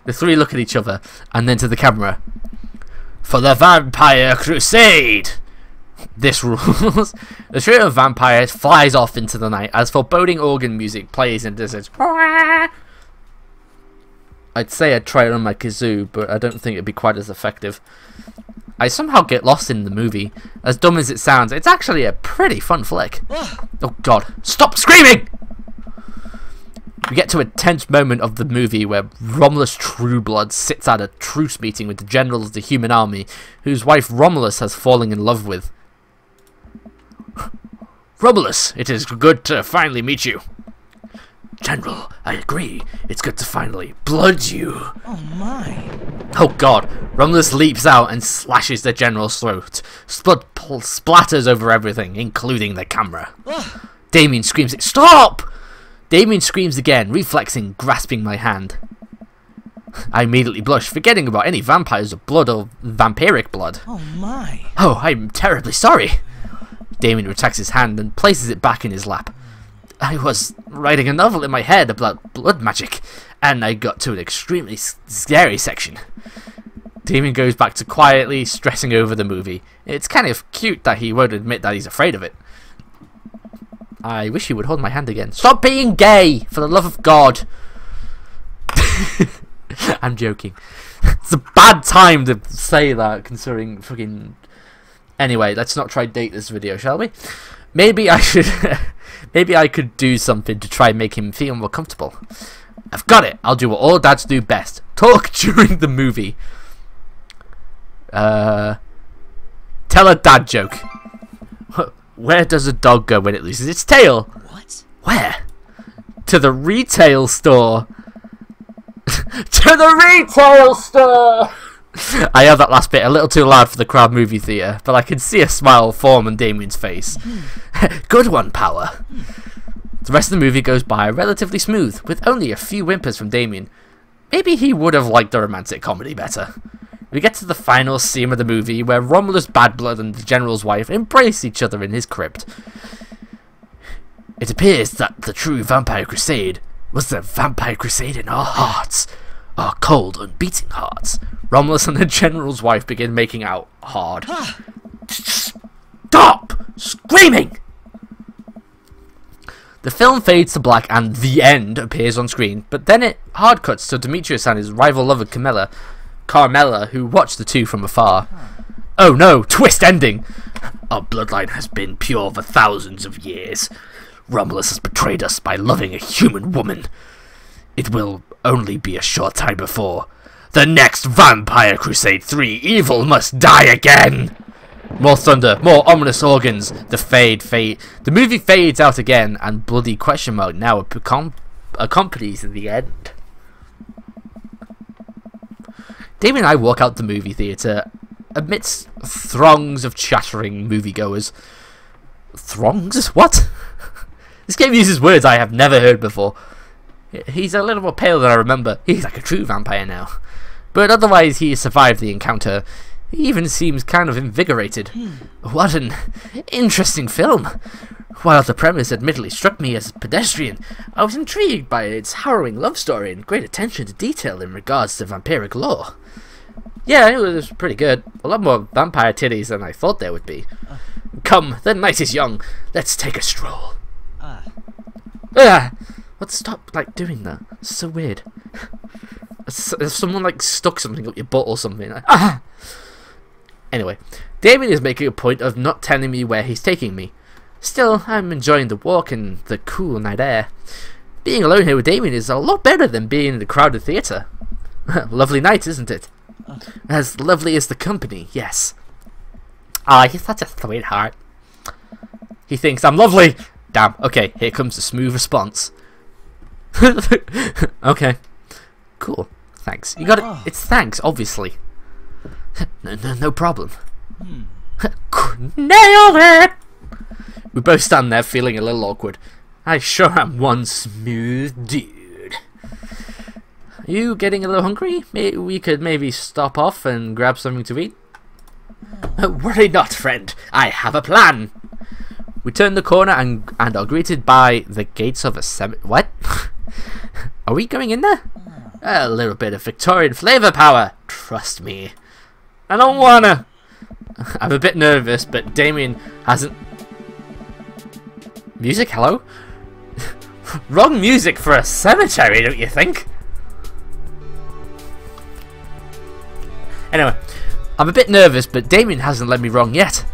The three look at each other, and then to the camera. For the Vampire Crusade! This rules. The trio of vampires flies off into the night as foreboding organ music plays and does it. I'd say I'd try it on my kazoo, but I don't think it'd be quite as effective. I somehow get lost in the movie. As dumb as it sounds, it's actually a pretty fun flick. Oh god, stop screaming! We get to a tense moment of the movie where Romulus Trueblood sits at a truce meeting with the generals of the human army, whose wife Romulus has fallen in love with. Romulus, it is good to finally meet you. General, I agree. It's good to finally blood you. Oh my. Oh god. Romulus leaps out and slashes the general's throat. Blood splatters over everything, including the camera. Damien screams, "Stop!" Damien screams again, reflexing, grasping my hand. I immediately blush, forgetting about any vampires of blood or vampiric blood. Oh my. Oh, I'm terribly sorry. Damien retracts his hand and places it back in his lap. I was writing a novel in my head about blood magic, and I got to an extremely scary section. Damien goes back to quietly stressing over the movie. It's kind of cute that he won't admit that he's afraid of it. I wish he would hold my hand again. Stop being gay, for the love of God. I'm joking. It's a bad time to say that, considering fucking... Anyway, let's not try date this video, shall we? Maybe I should... Maybe I could do something to try and make him feel more comfortable. I've got it. I'll do what all dads do best. Talk during the movie. Tell a dad joke. Where does a dog go when it loses its tail? What? Where? To the retail store. To the retail store! I heard that last bit a little too loud for the crowd movie theatre, but I can see a smile form on Damien's face. Good one, Power. The rest of the movie goes by relatively smooth, with only a few whimpers from Damien. Maybe he would have liked the romantic comedy better. We get to the final scene of the movie where Romulus Badblood and the General's wife embrace each other in his crypt. It appears that the true Vampire Crusade was the Vampire Crusade in our hearts. Our cold, unbeating hearts. Romulus and the General's wife begin making out hard. Stop screaming! The film fades to black and the end appears on screen, but then it hard cuts to Demetrius and his rival lover Carmela, who watch the two from afar. Oh no, twist ending! Our bloodline has been pure for thousands of years. Romulus has betrayed us by loving a human woman. It will only be a short time before The next Vampire Crusade 3 evil must die again! More thunder, more ominous organs. The movie fades out again, and bloody question mark now accompanies the end. Damien and I walk out the movie theatre amidst throngs of chattering moviegoers. Throngs? What? This game uses words I have never heard before. He's a little more pale than I remember. He's like a true vampire now. But otherwise he survived the encounter. He even seems kind of invigorated. What an interesting film. While the premise admittedly struck me as pedestrian, I was intrigued by its harrowing love story and great attention to detail in regards to vampiric lore. Yeah, it was pretty good. A lot more vampire titties than I thought there would be. Come, the night is young. Let's take a stroll. What? Stop, like, doing that. It's so weird. If someone, like, stuck something up your butt or something. Like, Anyway, Damien is making a point of not telling me where he's taking me. Still, I'm enjoying the walk and the cool night air. Being alone here with Damien is a lot better than being in the crowded theatre. Lovely night, isn't it? As lovely as the company, yes. Ah, he's such a sweetheart. He thinks I'm lovely. Damn, okay, here comes the smooth response. Okay. Cool. Thanks. You got it. It's thanks, obviously. No problem. Nailed it! We both stand there feeling a little awkward. I sure am one smooth dude. Are you getting a little hungry? We could maybe stop off and grab something to eat. Worry not, friend. I have a plan. We turn the corner and are greeted by the gates of a What? Are we going in there? A little bit of Victorian flavour power. Trust me. I don't wanna. I'm a bit nervous, but Damien hasn't... Music? Hello? Wrong music for a cemetery, don't you think? Anyway, I'm a bit nervous, but Damien hasn't led me wrong yet.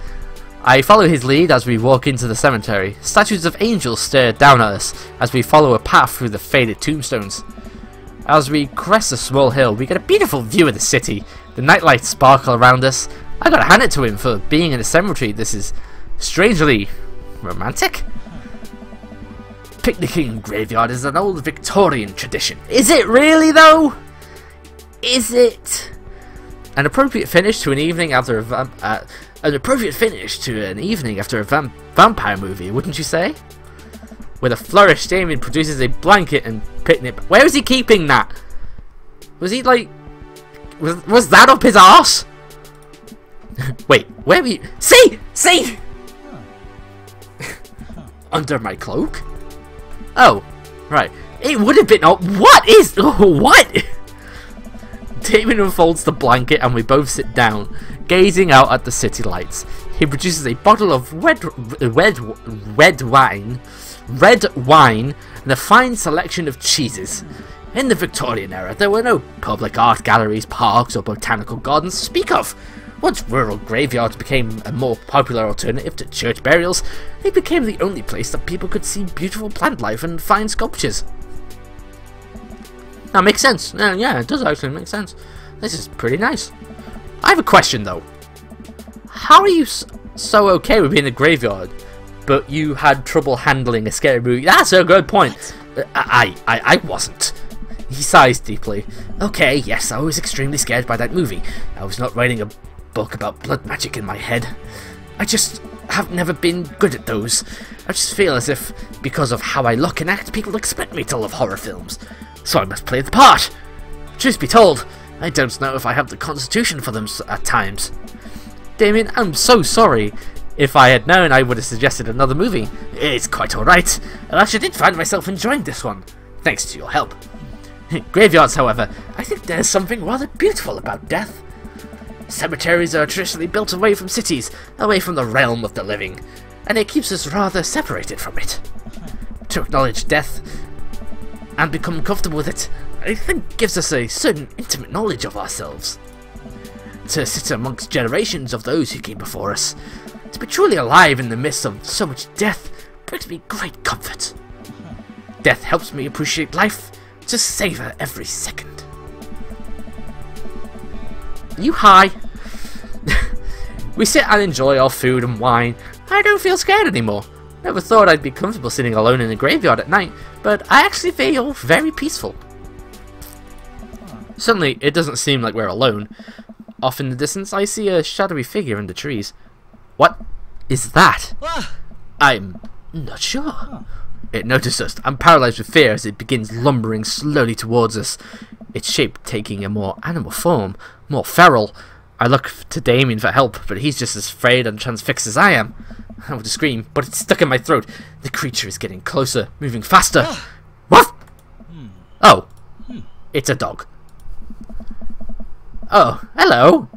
I follow his lead as we walk into the cemetery. Statues of angels stare down at us as we follow a path through the faded tombstones. As we crest a small hill, we get a beautiful view of the city. The nightlights sparkle around us. I gotta hand it to him for being in a cemetery. This is strangely romantic. Picnicking in graveyard is an old Victorian tradition. Is it really though? Is it? An appropriate finish to an evening after a vampire movie, wouldn't you say? With a flourish, Damien produces a blanket and picnic. Where is he keeping that? Was he like? Was that up his arse? Wait, where were you? See! Under my cloak? Oh, right. It would have been. Oh, what is? What? Damien unfolds the blanket and we both sit down, gazing out at the city lights. He produces a bottle of red wine, and a fine selection of cheeses. In the Victorian era, there were no public art galleries, parks, or botanical gardens to speak of. Once rural graveyards became a more popular alternative to church burials, they became the only place that people could see beautiful plant life and fine sculptures. That makes sense. Yeah, it does actually make sense. This is pretty nice. I have a question though. How are you so okay with being in a graveyard, but you had trouble handling a scary movie? That's a good point. I wasn't. He sighs deeply. Okay, yes, I was extremely scared by that movie. I was not writing a book about blood magic in my head. I just have never been good at those. I just feel as if, because of how I look and act, people expect me to love horror films. So I must play the part. Truth be told, I don't know if I have the constitution for them at times. Damien, I'm so sorry. If I had known, I would have suggested another movie. It's quite alright. I actually did find myself enjoying this one, thanks to your help. Graveyards, however, I think there's something rather beautiful about death. Cemeteries are traditionally built away from cities, away from the realm of the living, and it keeps us rather separated from it. To acknowledge death and become comfortable with it, I think gives us a certain intimate knowledge of ourselves. To sit amongst generations of those who came before us, to be truly alive in the midst of so much death, brings me great comfort. Death helps me appreciate life, to savor every second. You high? We sit and enjoy our food and wine. I don't feel scared anymore. Never thought I'd be comfortable sitting alone in a graveyard at night, but I actually feel very peaceful. Suddenly, it doesn't seem like we're alone. Off in the distance, I see a shadowy figure in the trees. What is that? I'm not sure. It noticed us. I'm paralyzed with fear as it begins lumbering slowly towards us. Its shape taking a more animal form, more feral. I look to Damien for help, but he's just as afraid and transfixed as I am. I want to scream, but it's stuck in my throat. The creature is getting closer, moving faster. What? Oh, it's a dog. Oh, hello.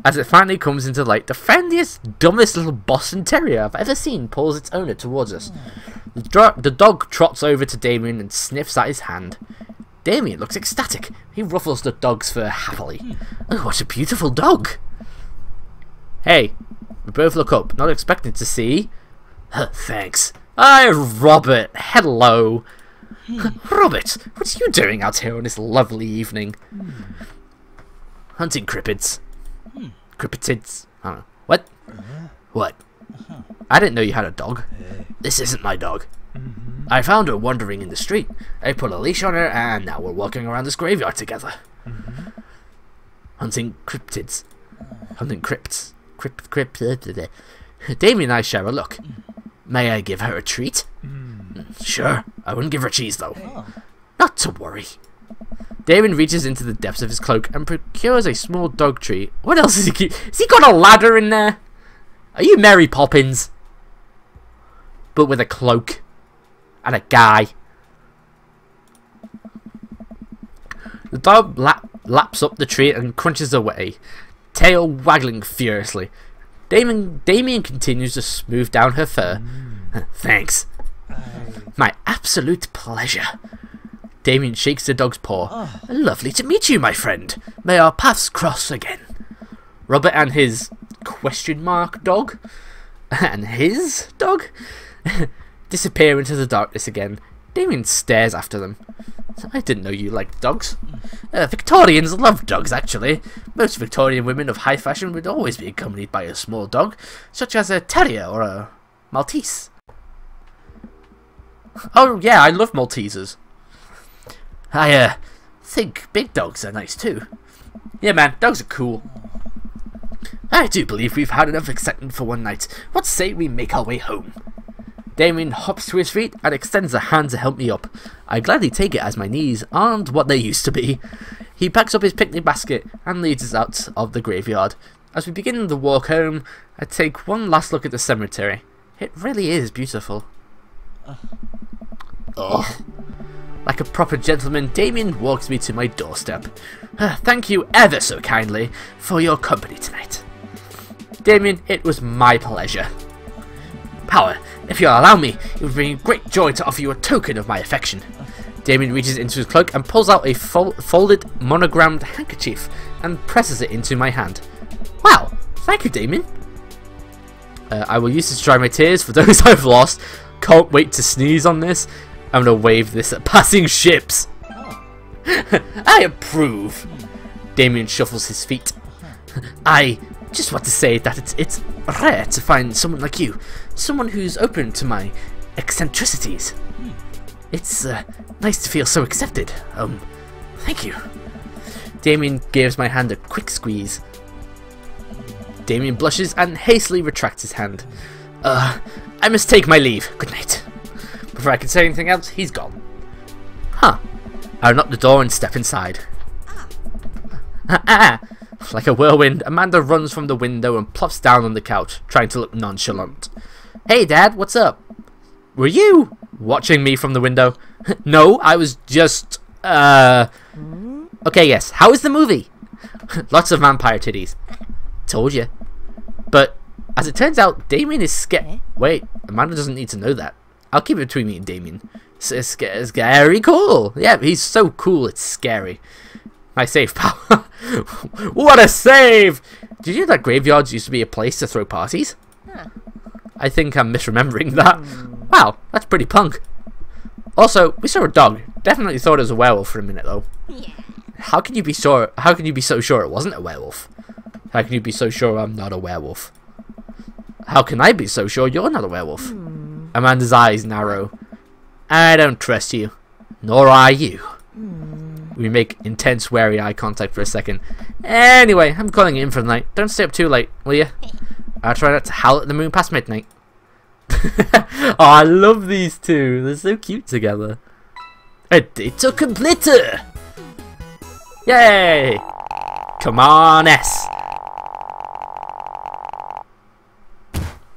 As it finally comes into light, the friendliest, dumbest little Boston Terrier I've ever seen pulls its owner towards us. The dog trots over to Damien and sniffs at his hand. Damien looks ecstatic. He ruffles the dog's fur happily. Oh, what a beautiful dog. Hey, we both look up, not expecting to see... Thanks. Hi, Robert. Hello. Robert, what are you doing out here on this lovely evening? Hunting cryptids. Cryptids. I don't know. What? What? I didn't know you had a dog. This isn't my dog. I found her wandering in the street. I put a leash on her and now we're walking around this graveyard together. Hunting cryptids. Hunting crypts. Damien and I share a look. May I give her a treat? Sure. I wouldn't give her cheese though. Not to worry. Damien reaches into the depths of his cloak and procures a small dog treat. What else is he keep? Has he got a ladder in there? Are you Mary Poppins? But with a cloak. And a guy. The dog laps up the treat and crunches away, tail waggling furiously. Damien continues to smooth down her fur. Thanks. My absolute pleasure. Damien shakes the dog's paw. Lovely to meet you, my friend. May our paths cross again. Robert and his question mark dog and his dog disappear into the darkness again. Damien stares after them. I didn't know you liked dogs. Victorians love dogs, actually. Most Victorian women of high fashion would always be accompanied by a small dog, such as a terrier or a Maltese. Oh yeah, I love Maltesers. I think big dogs are nice too. Yeah man, dogs are cool. I do believe we've had enough excitement for one night. What say we make our way home? Damien hops to his feet and extends a hand to help me up. I gladly take it as my knees aren't what they used to be. He packs up his picnic basket and leads us out of the graveyard. As we begin the walk home, I take one last look at the cemetery. It really is beautiful. Oh. Like a proper gentleman, Damien walks me to my doorstep. Thank you ever so kindly for your company tonight. Damien, it was my pleasure. Power, if you'll allow me, it would bring great joy to offer you a token of my affection. Damien reaches into his cloak and pulls out a folded, monogrammed handkerchief and presses it into my hand. Wow, thank you, Damien. I will use this to dry my tears for those I've lost. Can't wait to sneeze on this. I'm gonna wave this at passing ships. I approve. Damien shuffles his feet. I just want to say that it's rare to find someone like you, someone who's open to my eccentricities. It's nice to feel so accepted. Thank you. Damien gives my hand a quick squeeze. Damien blushes and hastily retracts his hand. I must take my leave. Good night. Before I can say anything else, he's gone. Huh. I unlock the door and step inside. Like a whirlwind, Amanda runs from the window and plops down on the couch, trying to look nonchalant. Hey Dad, what's up? Were you watching me from the window? No, I was just... Okay, yes. How is the movie? Lots of vampire titties. Told you. But, as it turns out, Damien is scared. Wait, Amanda doesn't need to know that. I'll keep it between me and Damien. Scary cool. Yeah, he's so cool, it's scary. My save power. What a save! Did you know that graveyards used to be a place to throw parties? Huh. I think I'm misremembering that. Wow, that's pretty punk. Also, we saw a dog. Definitely thought it was a werewolf for a minute though. Yeah. How can you be sure? How can you be so sure it wasn't a werewolf? How can you be so sure I'm not a werewolf? How can I be so sure you're not a werewolf? Amanda's eyes narrow. I don't trust you. Nor are you. We make intense, wary eye contact for a second. Anyway, I'm calling it in for the night. Don't stay up too late, will you? I'll try not to howl at the moon past midnight. Oh, I love these two. They're so cute together. A date completer! Yay! Come on, S.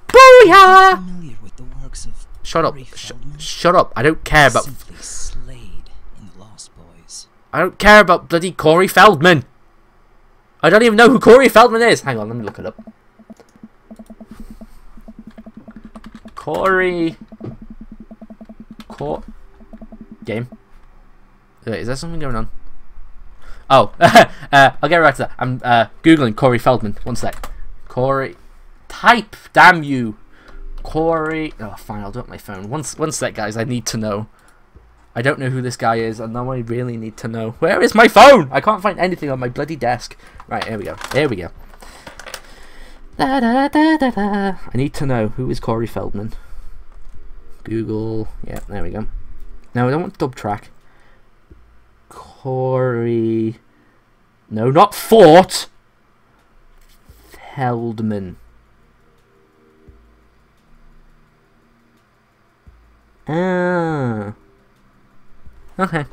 Booyah! Familiar with the works of Shut up. Corey Feldman? Shut up. I don't care about... Simply slayed in the Lost Boys. I don't care about bloody Corey Feldman. I don't even know who Corey Feldman is. Hang on, let me look it up. Corey... Game? Wait, is there something going on? Oh, I'll get right to that. I'm Googling Corey Feldman. One sec. Corey... Type! Damn you! Corey... Oh, fine, I'll do it on my phone. One sec, guys. I need to know. I don't know who this guy is, and now I really need to know. Where is my phone? I can't find anything on my bloody desk. Right, here we go. Here we go. Da, da, da, da, da. I need to know. Who is Corey Feldman? Google... Yeah, there we go. No, I don't want dub track. Corey... No, not Fort! Feldman. Ah. Okay.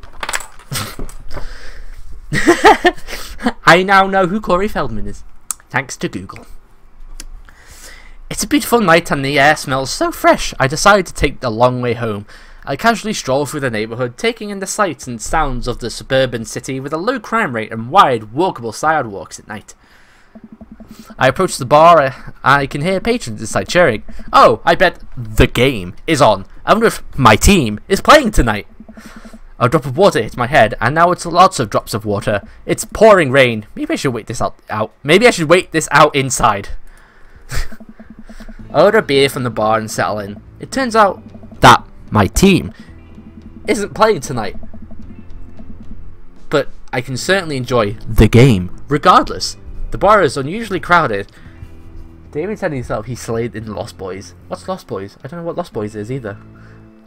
I now know who Corey Feldman is, thanks to Google. It's a beautiful night and the air smells so fresh. I decide to take the long way home. I casually stroll through the neighbourhood, taking in the sights and sounds of the suburban city with a low crime rate and wide, walkable sidewalks at night. I approach the bar. I can hear patrons inside cheering. Oh, I bet the game is on. I wonder if my team is playing tonight. A drop of water hits my head, and now it's lots of drops of water. It's pouring rain. Maybe I should wait this out. Maybe I should wait this out inside. I order a beer from the bar and settle in. It turns out that my team isn't playing tonight, but I can certainly enjoy the game regardless. The bar is unusually crowded. Damien said himself he slayed in Lost Boys. What's Lost Boys? I don't know what Lost Boys is either.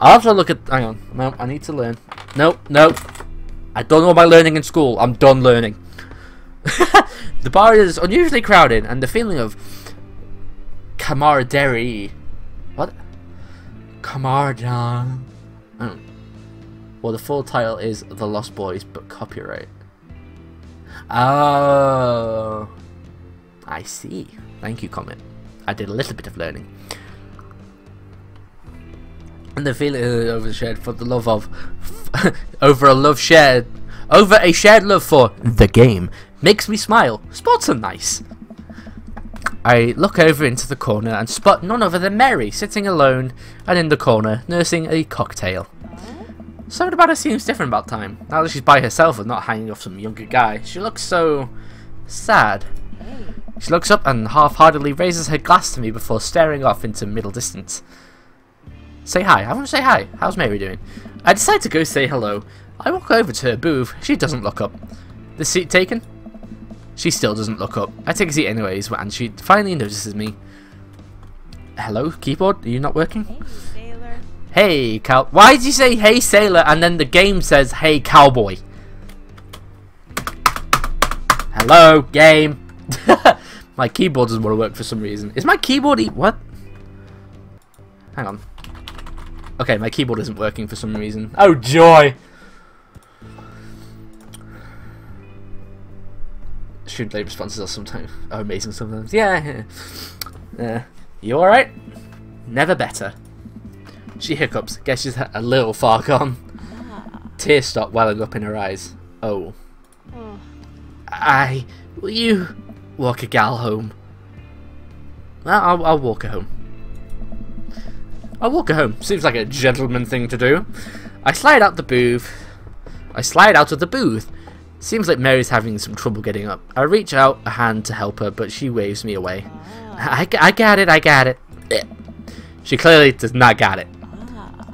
I'll have to look at... Hang on. No, I need to learn. No. I don't know my learning in school. I'm done learning. The bar is unusually crowded, and the feeling of camaraderie... What? Camaraderie... Oh. Well, the full title is The Lost Boys, but copyright. Oh, I see. Thank you, comment. I did a little bit of learning. And the feeling overshared for the love of over a shared love for the game makes me smile. Sports are nice. I look over into the corner and spot none other than Mary sitting alone and in the corner nursing a cocktail. Something about her seems different about time. Now that she's by herself and not hanging off some younger guy, she looks so sad. She looks up and half-heartedly raises her glass to me before staring off into middle distance. Say hi. I want to say hi. How's Mary doing? I decide to go say hello. I walk over to her booth. She doesn't look up. The seat taken? She still doesn't look up. I take a seat anyways, and she finally notices me. Hello, keyboard? Are you not working? Hey, sailor. Hey, cow. Why did you say hey, sailor, and then the game says hey, cowboy? Hello, game. My keyboard doesn't want to work for some reason. Is my keyboard what? Hang on. Okay, my keyboard isn't working for some reason. Oh, joy! Student late responses are sometimes amazing sometimes. Yeah. You alright? Never better. She hiccups. Guess she's a little far gone. Tears stop welling up in her eyes. Oh. Will you walk a gal home? Well, I'll walk her home. I'll walk her home. Seems like a gentleman thing to do. I slide out of the booth. Seems like Mary's having some trouble getting up. I reach out a hand to help her, but she waves me away. I got it. She clearly does not got it.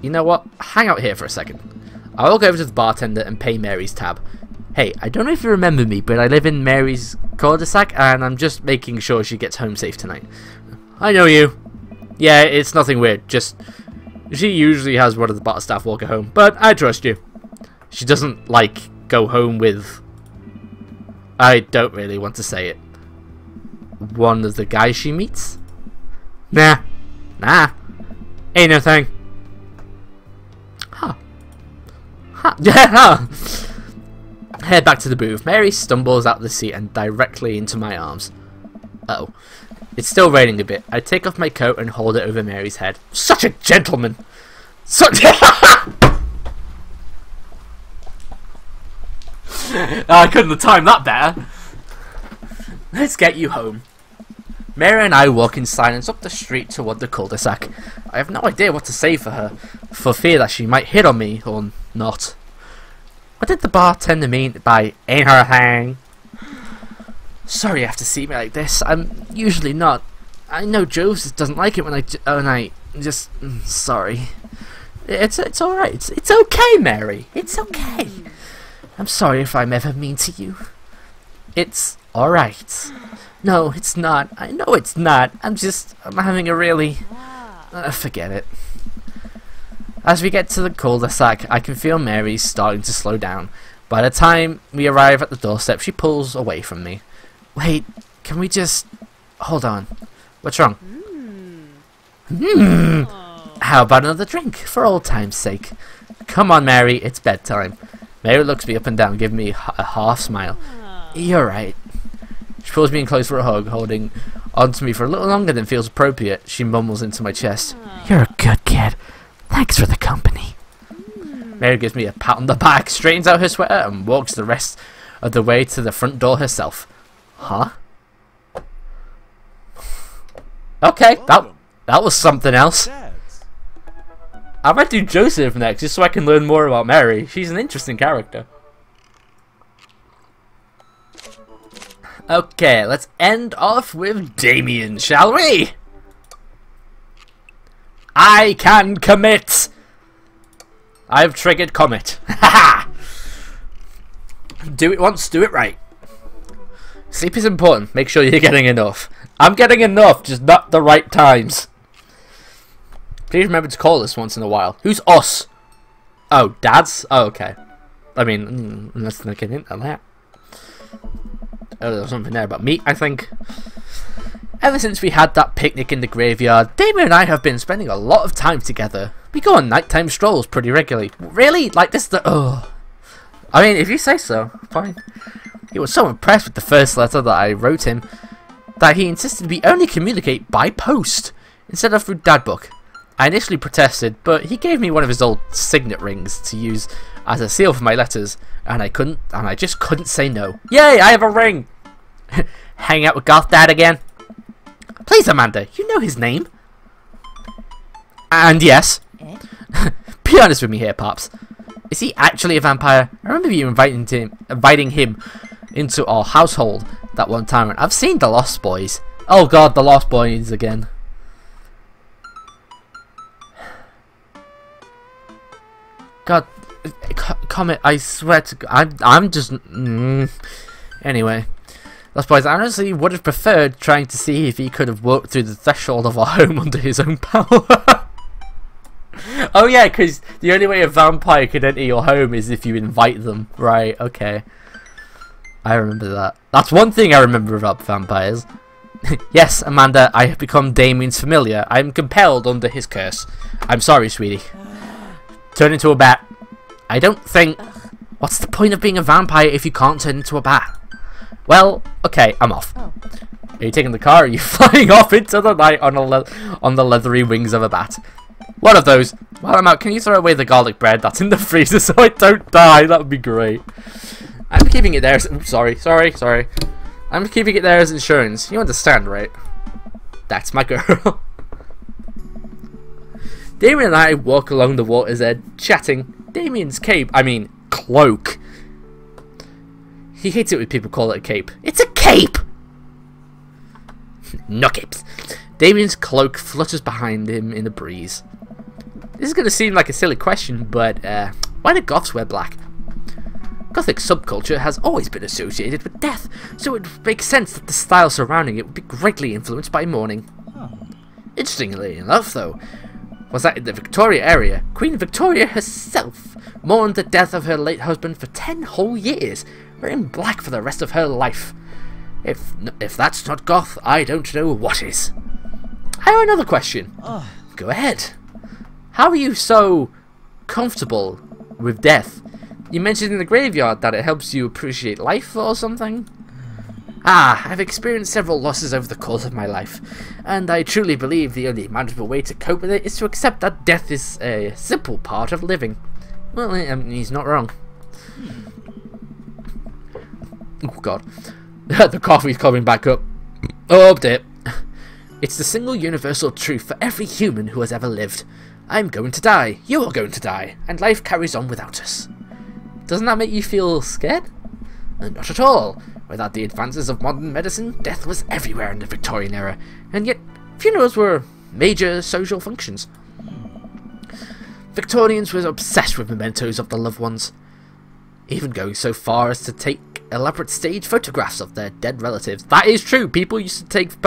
You know what? Hang out here for a second. I walk over to the bartender and pay Mary's tab. Hey, I don't know if you remember me, but I live in Mary's cul-de-sac, and I'm just making sure she gets home safe tonight. I know you. Yeah, it's nothing weird, just... She usually has one of the bar staff walk her home, but I trust you. She doesn't, like, go home with... I don't really want to say it. One of the guys she meets? Nah. Ain't no thing. Huh. Yeah, huh. Head back to the booth. Mary stumbles out the seat and directly into my arms. Uh-oh. It's still raining a bit. I take off my coat and hold it over Mary's head. Such a gentleman! I couldn't have timed that better. Let's get you home. Mary and I walk in silence up the street toward the cul-de-sac. I have no idea what to say for her, for fear that she might hit on me, or not. What did the bartender mean by ain't her thing? Sorry you have to see me like this. I'm usually not. I know Joseph doesn't like it when I just... sorry. It's alright. It's okay, Mary. It's okay. I'm sorry if I'm ever mean to you. It's alright. No, it's not. I know it's not. I'm having a really... forget it. As we get to the cul-de-sac, I can feel Mary starting to slow down. By the time we arrive at the doorstep, she pulls away from me. Wait, can we just... Hold on. What's wrong? How about another drink, for old time's sake? Come on, Mary, it's bedtime. Mary looks me up and down, giving me a half smile. You're right. She pulls me in close for a hug, holding onto me for a little longer than feels appropriate. She mumbles into my chest. You're a good kid. Thanks for the company. Mary gives me a pat on the back, straightens out her sweater, and walks the rest of the way to the front door herself. Huh? Okay, that was something else. I might do Joseph next, just so I can learn more about Mary. She's an interesting character. Okay, let's end off with Damien, shall we? I can commit! I've triggered commit. Haha! Do it once, do it right. Sleep is important. Make sure you're getting enough. I'm getting enough, just not the right times. Please remember to call us once in a while. Who's us? Oh, Dad's? Oh, okay. I mean, unless they can hint on that. Oh, there was something there about meat, I think. Ever since we had that picnic in the graveyard, Damien and I have been spending a lot of time together. We go on nighttime strolls pretty regularly. Really? Like this? I mean, if you say so, fine. He was so impressed with the first letter that I wrote him that he insisted we only communicate by post instead of through Dadbook. I initially protested, but he gave me one of his old signet rings to use as a seal for my letters, and I just couldn't say no. Yay, I have a ring! Hang out with Goth Dad again? Please, Amanda, you know his name. And yes. Be honest with me here, Pops. Is he actually a vampire? I remember you inviting him into our household that one time, and I've seen The Lost Boys. Oh god, The Lost Boys again. God, comment, I swear to God, I'm just... Anyway. Lost Boys, I honestly would have preferred trying to see if he could have walked through the threshold of our home under his own power. Oh yeah, because the only way a vampire could enter your home is if you invite them. Right, okay. I remember that. That's one thing I remember about vampires. Yes, Amanda, I have become Damien's familiar. I am compelled under his curse. I'm sorry, sweetie. Turn into a bat. I don't think... What's the point of being a vampire if you can't turn into a bat? Well, okay, I'm off. Are you taking the car or are you flying off into the night on the leathery wings of a bat? One of those. While I'm out, can you throw away the garlic bread that's in the freezer so I don't die? That would be great. I'm keeping it there as... Oops, sorry. I'm keeping it there as insurance. You understand, right? That's my girl. Damien and I walk along the water's edge, chatting. Damien's cloak. He hates it when people call it a cape. It's a cape! No capes. Damien's cloak flutters behind him in the breeze. This is going to seem like a silly question, but why do goths wear black? Gothic subculture has always been associated with death, so it would make sense that the style surrounding it would be greatly influenced by mourning. Interestingly enough, though, was that in the Victoria area, Queen Victoria herself mourned the death of her late husband for 10 whole years, wearing black for the rest of her life. If that's not goth, I don't know what is. I have another question. Go ahead. How are you so comfortable with death? You mentioned in the graveyard that it helps you appreciate life or something? I've experienced several losses over the course of my life, and I truly believe the only manageable way to cope with it is to accept that death is a simple part of living. Well, he's not wrong. Oh god. The coffee's coming back up. Oh, update. It's the single universal truth for every human who has ever lived. I'm going to die, you are going to die, and life carries on without us. Doesn't that make you feel scared? Not at all. Without the advances of modern medicine, death was everywhere in the Victorian era, and yet funerals were major social functions. Victorians were obsessed with mementos of their loved ones, even going so far as to take elaborate stage photographs of their dead relatives. That is true. People used to take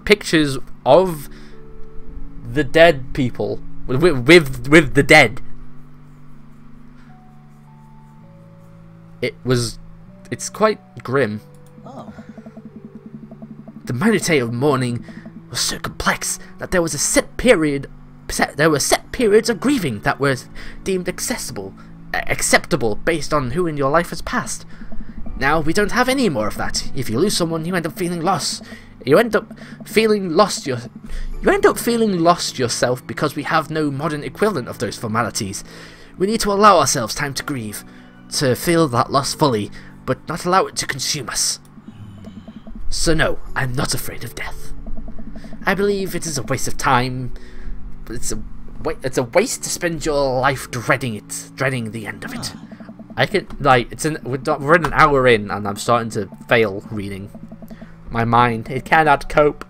pictures of the dead people with the dead. It's quite grim. The minutiae of mourning was so complex that there were set periods of grieving that were deemed acceptable based on who in your life has passed. Now we don't have any more of that. If you lose someone, you end up feeling lost. You end up feeling lost yourself because we have no modern equivalent of those formalities. We need to allow ourselves time to grieve, to feel that loss fully, but not allow it to consume us. So no, I'm not afraid of death. I believe it is a waste of time. It's a waste to spend your life dreading the end of it. We're an hour in and I'm starting to fail reading. My mind, it cannot cope.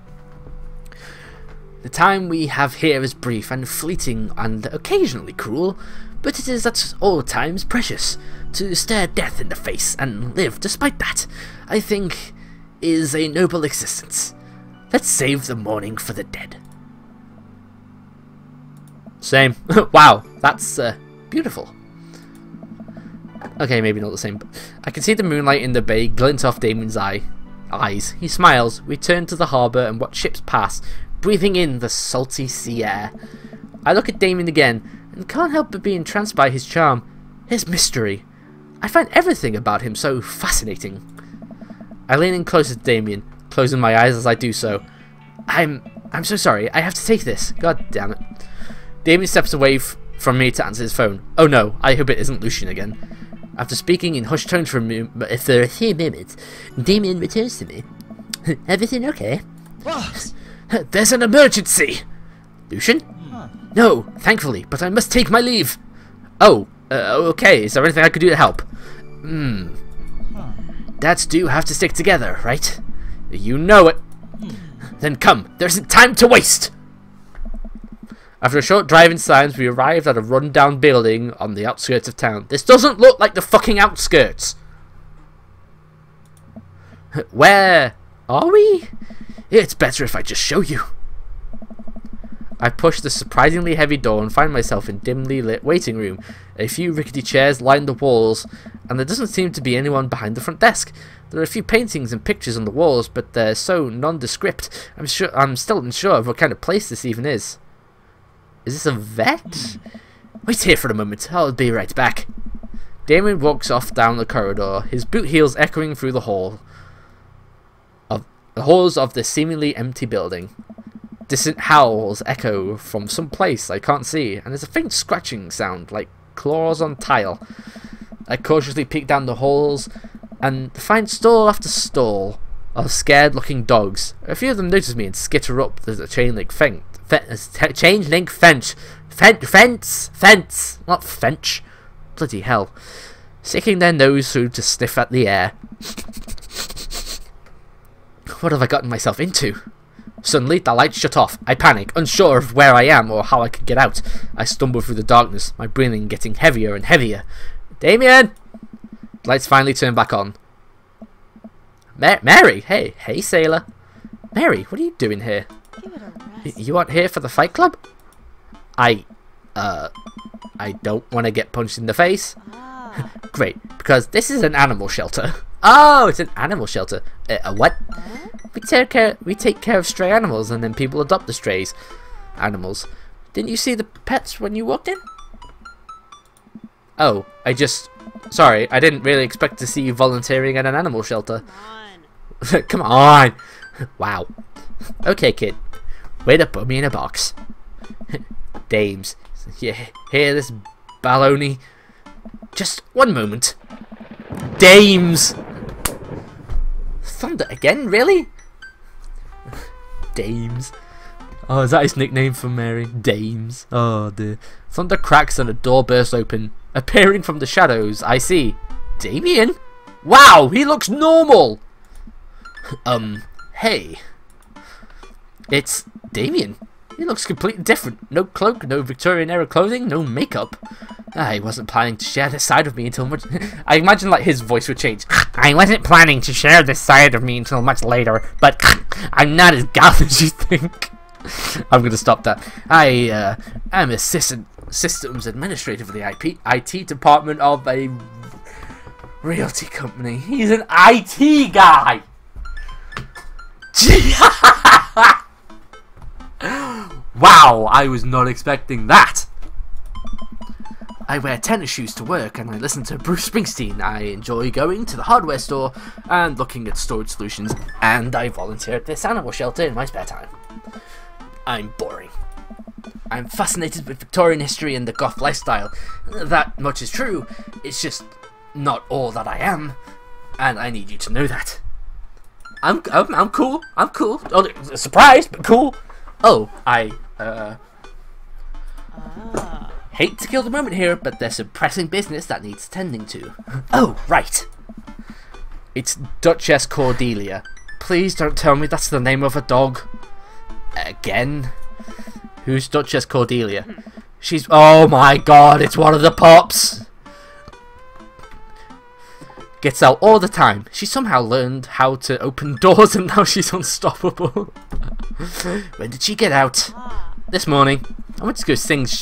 The time we have here is brief and fleeting and occasionally cruel, but it is at all times precious. To stare death in the face and live despite that, I think, is a noble existence. Let's save the mourning for the dead. Same. Wow, that's beautiful. Okay, maybe not the same, but I can see the moonlight in the bay glint off Damien's eyes. He smiles. We turn to the harbour and watch ships pass, breathing in the salty sea air. I look at Damien again and can't help but be entranced by his charm, his mystery. I find everything about him so fascinating. I lean in closer to Damien, closing my eyes as I do so. I'm so sorry. I have to take this. God damn it. Damien steps away from me to answer his phone. Oh no, I hope it isn't Lucian again. After speaking in hushed tones for a few minutes, Damien returns to me. Everything okay? What? There's an emergency! Lucian? No, thankfully, but I must take my leave. Oh, okay, is there anything I could do to help? Dads do have to stick together, right? You know it. Then come, there isn't time to waste! After a short drive in silence, we arrived at a run-down building on the outskirts of town. This doesn't look like the fucking outskirts! Where are we? It's better if I just show you. I push the surprisingly heavy door and find myself in a dimly lit waiting room. A few rickety chairs line the walls, and there doesn't seem to be anyone behind the front desk. There are a few paintings and pictures on the walls, but they're so nondescript. I'm still unsure of what kind of place this even is. Is this a vet? Wait here for a moment. I'll be right back. Damien walks off down the corridor, his boot heels echoing through the halls of the seemingly empty building. Distant howls echo from some place I can't see, and there's a faint scratching sound like claws on tile. I cautiously peek down the halls and find stall after stall of scared-looking dogs. A few of them notice me and skitter up the fence, not fench. Bloody hell. Sticking their nose through to sniff at the air. What have I gotten myself into? Suddenly, the lights shut off. I panic, unsure of where I am or how I could get out. I stumble through the darkness, my breathing getting heavier and heavier. Damien! Lights finally turn back on. Mary! Hey, sailor. Mary, what are you doing here? Give it a rest. You aren't here for the fight club? I don't want to get punched in the face. Ah. Great, because this is an animal shelter. Oh, it's an animal shelter. A what? Huh? We take care of stray animals, and then people adopt the strays animals. Didn't you see the pets when you walked in? Oh, sorry, I didn't really expect to see you volunteering at an animal shelter. Come on. Come on! Wow. Okay, kid. Way to put me in a box. Dames. Yeah, hear this baloney? Just one moment. Dames! Thunder again? Really? Dames. Oh, is that his nickname for Mary? Dames. Oh dear. Thunder cracks and a door bursts open. Appearing from the shadows, I see Damien? Wow, he looks normal! Hey. It's Damien. He looks completely different. No cloak, no Victorian era clothing, no makeup. I wasn't planning to share this side of me until much... I imagine like his voice would change. I wasn't planning to share this side of me until much later, but I'm not as goth as you think. I'm going to stop that. I'm assistant systems administrator for the IT department of a realty company. He's an IT guy. Wow, I was not expecting that. I wear tennis shoes to work and I listen to Bruce Springsteen. I enjoy going to the hardware store and looking at storage solutions, and I volunteer at this animal shelter in my spare time. I'm boring. I'm fascinated with Victorian history and the goth lifestyle. That much is true. It's just not all that I am, and I need you to know that. I'm cool. I'm cool. Oh, surprised, but cool. Oh, hate to kill the moment here, but there's some pressing business that needs tending to. Oh, right. It's Duchess Cordelia. Please don't tell me that's the name of a dog. Again? Who's Duchess Cordelia? She's... Oh my god, it's one of the pups! Gets out all the time. She somehow learned how to open doors and now she's unstoppable. When did she get out? This morning. I went to go sing oh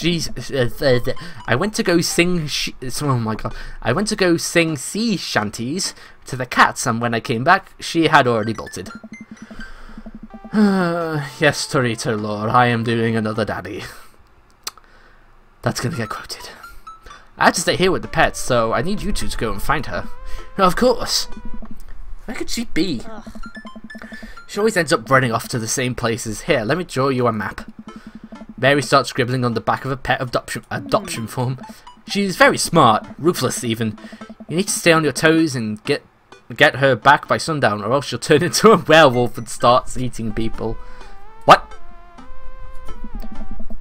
my god. I went to go sing sea shanties to the cats, and when I came back, she had already bolted. Yes, Torito Lord, I am doing another daddy. That's gonna get quoted. I had to stay here with the pets, so I need you two to go and find her. Of course. Where could she be? She always ends up running off to the same places. Here, let me draw you a map. Mary starts scribbling on the back of a pet adoption form. She's very smart, ruthless even. You need to stay on your toes and get her back by sundown, or else she'll turn into a werewolf and starts eating people. What?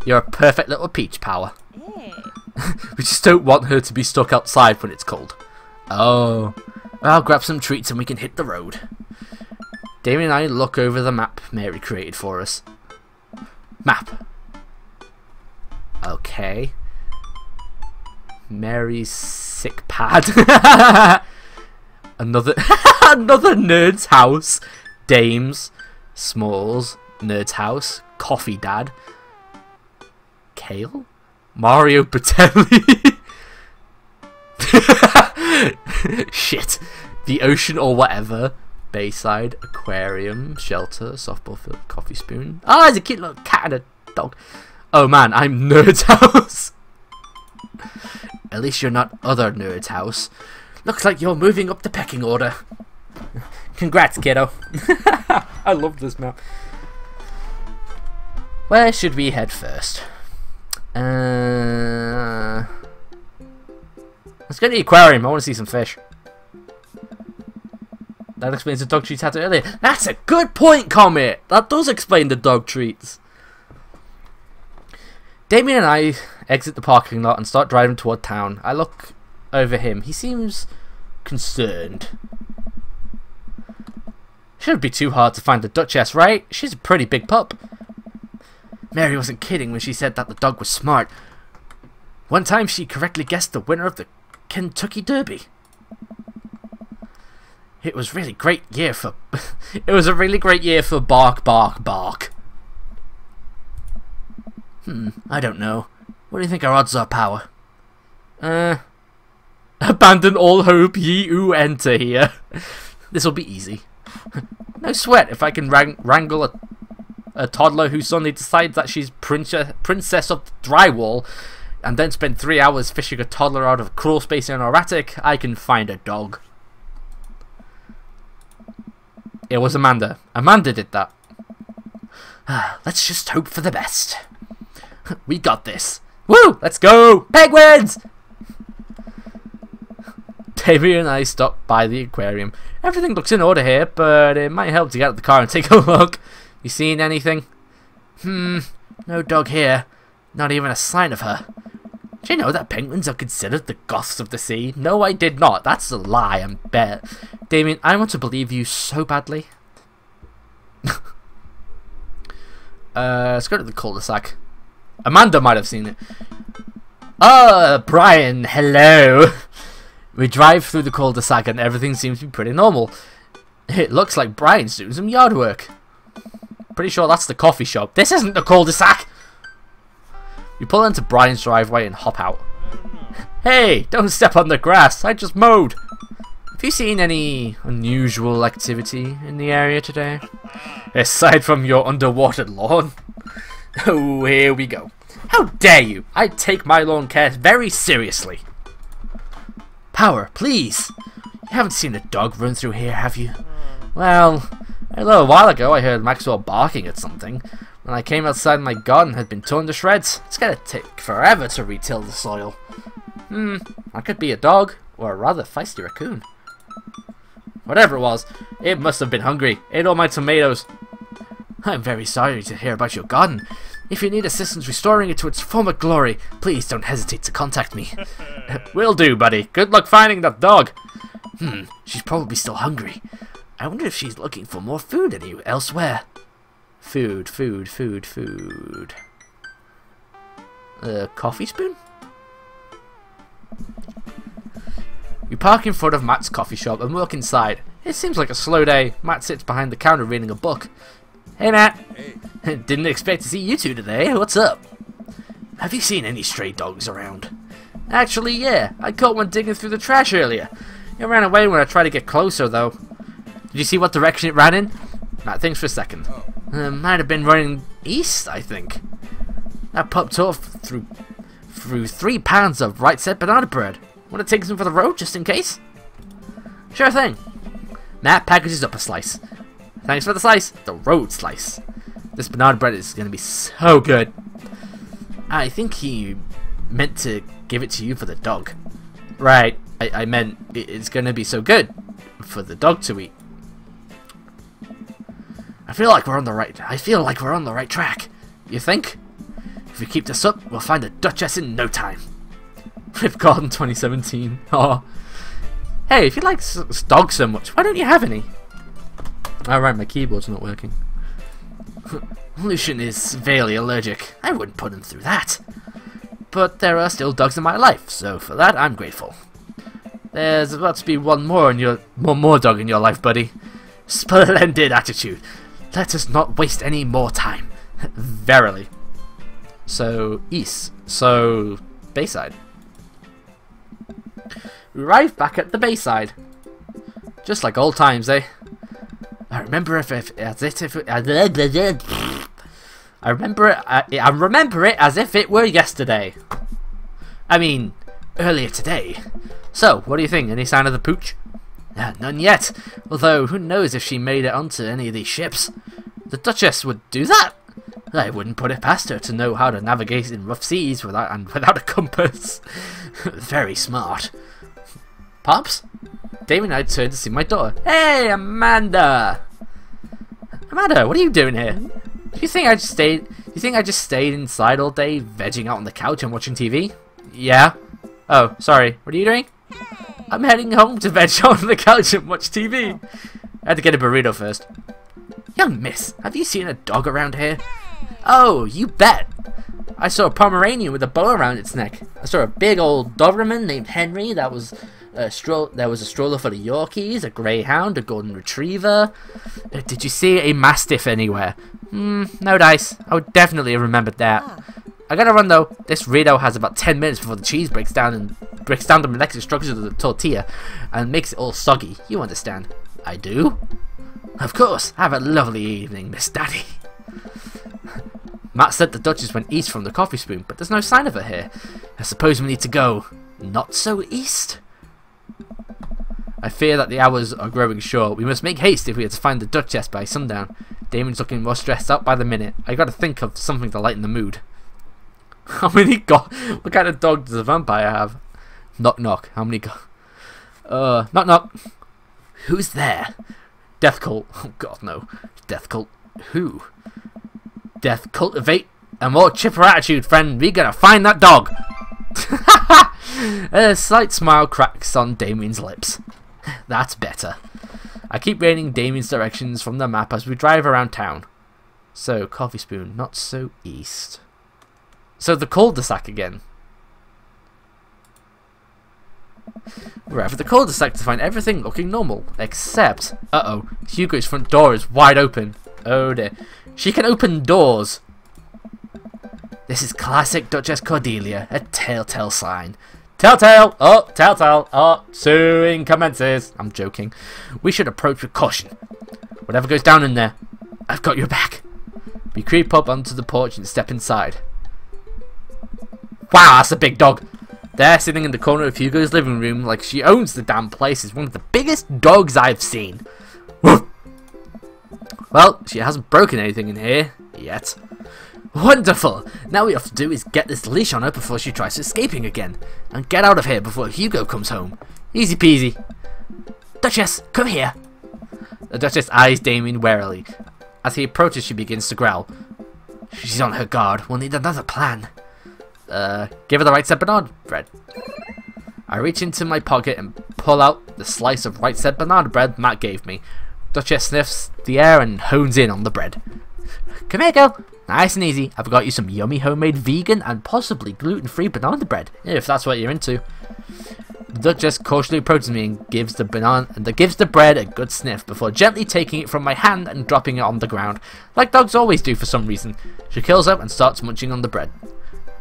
You're a perfect little peach, Power. Hey. We just don't want her to be stuck outside when it's cold. Oh. I'll grab some treats and we can hit the road. Damien and I look over the map Mary created for us. Map. Okay. Mary's sick pad. Another nerd's house. Dames. Smalls. Nerd's house. Coffee Dad. Kale? Mario Batelli. Shit. The ocean or whatever. Bayside. Aquarium. Shelter. Softball field. Coffee spoon. Ah, there's a cute little cat and a dog. Oh man, I'm Nerd's house. At least you're not other Nerd's house. Looks like you're moving up the pecking order. Congrats, kiddo. I love this map. Where should we head first? Let's go to the aquarium. I want to see some fish. That explains the dog treats had earlier. That's a good point, Comet. That does explain the dog treats. Damien and I exit the parking lot and start driving toward town. I look over him. He seems concerned. Shouldn't be too hard to find the Duchess, right? She's a pretty big pup. Mary wasn't kidding when she said that the dog was smart. One time she correctly guessed the winner of the Kentucky Derby. It was really great year for it was a really great year for bark bark bark. I don't know. What do you think our odds are, Power? Abandon all hope, ye who enter here. This'll be easy. No sweat if I can wrangle a toddler who suddenly decides that she's princess of drywall, and then spend 3 hours fishing a toddler out of crawl space in our attic. I can find a dog. It was Amanda. Amanda did that. Let's just hope for the best. We got this. Woo! Let's go! Penguins! Damien and I stopped by the aquarium. Everything looks in order here, but it might help to get out of the car and take a look. You seen anything? No dog here. Not even a sign of her. Do you know that penguins are considered the goths of the sea? No, I did not. That's a lie, I bet. Damien, I want to believe you so badly. Let's go to the cul-de-sac. Amanda might have seen it. Oh, Brian, hello. We drive through the cul-de-sac and everything seems to be pretty normal. It looks like Brian's doing some yard work. Pretty sure that's the coffee shop. This isn't the cul-de-sac. We pull into Brian's driveway and hop out. Hey, don't step on the grass. I just mowed. Have you seen any unusual activity in the area today? Aside from your underwater lawn? Oh, here we go. How dare you! I take my lawn care very seriously. Power, please! You haven't seen a dog run through here, have you? Well, a little while ago I heard Maxwell barking at something. When I came outside, my garden had been torn to shreds. It's gonna take forever to retill the soil. I could be a dog, or a rather feisty raccoon. Whatever it was, it must have been hungry. Ate all my tomatoes. I'm very sorry to hear about your garden. If you need assistance restoring it to its former glory, please don't hesitate to contact me. Will do, buddy. Good luck finding that dog. She's probably still hungry. I wonder if she's looking for more food elsewhere. Food. Coffee spoon? We park in front of Matt's coffee shop and walk inside. It seems like a slow day. Matt sits behind the counter reading a book. Hey, Matt. Hey. Didn't expect to see you two today. What's up? Have you seen any stray dogs around? Actually, yeah. I caught one digging through the trash earlier. It ran away when I tried to get closer, though. Did you see what direction it ran in? Matt thinks for a second. Might have been running east, I think. That popped off through 3 pounds of right set banana bread. Want to take some for the road, just in case? Sure thing. Matt packages up a slice. Thanks for the slice. The road slice. This banana bread is going to be so good. I think he meant to give it to you for the dog. Right. I meant it's going to be so good for the dog to eat. I feel like we're on the right track. You think? If we keep this up, we'll find a Duchess in no time. Rip Garden 2017. Oh. Hey, if you like dogs so much, why don't you have any? Alright, my keyboard's not working. Lucian is severely allergic. I wouldn't put him through that. But there are still dogs in my life, so for that I'm grateful. There's about to be one more dog in your life, buddy. Splendid attitude. Let us not waste any more time. Verily. So, east. So, Bayside. We arrived back at the Bayside. Just like old times, eh? I remember it as if it were yesterday. I mean, earlier today. So, what do you think? Any sign of the pooch? None yet. Although, who knows if she made it onto any of these ships. The Duchess would do that. I wouldn't put it past her to know how to navigate in rough seas without a compass. Very smart. Pops? Damien and I turned to see my daughter. Hey, Amanda! Amanda, what are you doing here? Do you think I just stayed inside all day, vegging out on the couch and watching TV? Yeah. Oh, sorry. What are you doing? I'm heading home to veg out on the couch and watch TV. I had to get a burrito first. Young miss, have you seen a dog around here? Oh, you bet. I saw a Pomeranian with a bow around its neck. I saw a big old Doberman named Henry that was There was a stroller for the Yorkies, a greyhound, a golden retriever. Did you see a mastiff anywhere? No dice. I would definitely have remembered that. I gotta run though. This Rito has about 10 minutes before the cheese breaks down the molecular structures of the tortilla and makes it all soggy. You understand? I do? Of course. Have a lovely evening, Miss Daddy. Matt said the Duchess went east from the coffee spoon, but there's no sign of her here. I suppose we need to go not so east? I fear that the hours are growing short. We must make haste if we are to find the Duchess by sundown. Damien's looking more stressed out by the minute. I gotta think of something to lighten the mood. How many what kind of dog does a vampire have? Knock knock. How many knock knock. Who's there? Death cult. Oh god no. Death cult. Who? Death cultivate a more chipper attitude, friend. We gotta find that dog. A slight smile cracks on Damien's lips. That's better. I keep reading Damien's directions from the map as we drive around town. So, coffee spoon, not so east. So the cul-de-sac again. We're over the cul-de-sac to find everything looking normal, except, Hugo's front door is wide open. Oh dear. She can open doors. This is classic Duchess Cordelia, a telltale sign. Telltale! Oh, telltale! Oh, suing commences. I'm joking. We should approach with caution. Whatever goes down in there, I've got your back. We creep up onto the porch and step inside. Wow, that's a big dog. There, sitting in the corner of Hugo's living room like she owns the damn place, is one of the biggest dogs I've seen. Woof. Well, she hasn't broken anything in here, yet. Wonderful! Now all we have to do is get this leash on her before she tries escaping again. And get out of here before Hugo comes home. Easy peasy. Duchess, come here! The Duchess eyes Damien warily. As he approaches, she begins to growl. She's on her guard. We'll need another plan. Give her the right said banana bread. I reach into my pocket and pull out the slice of right said banana bread Matt gave me. Duchess sniffs the air and hones in on the bread. Come here, girl. Nice and easy. I've got you some yummy homemade vegan and possibly gluten-free banana bread, if that's what you're into. The Duchess cautiously approaches me and gives the bread a good sniff before gently taking it from my hand and dropping it on the ground, like dogs always do for some reason. She curls up and starts munching on the bread.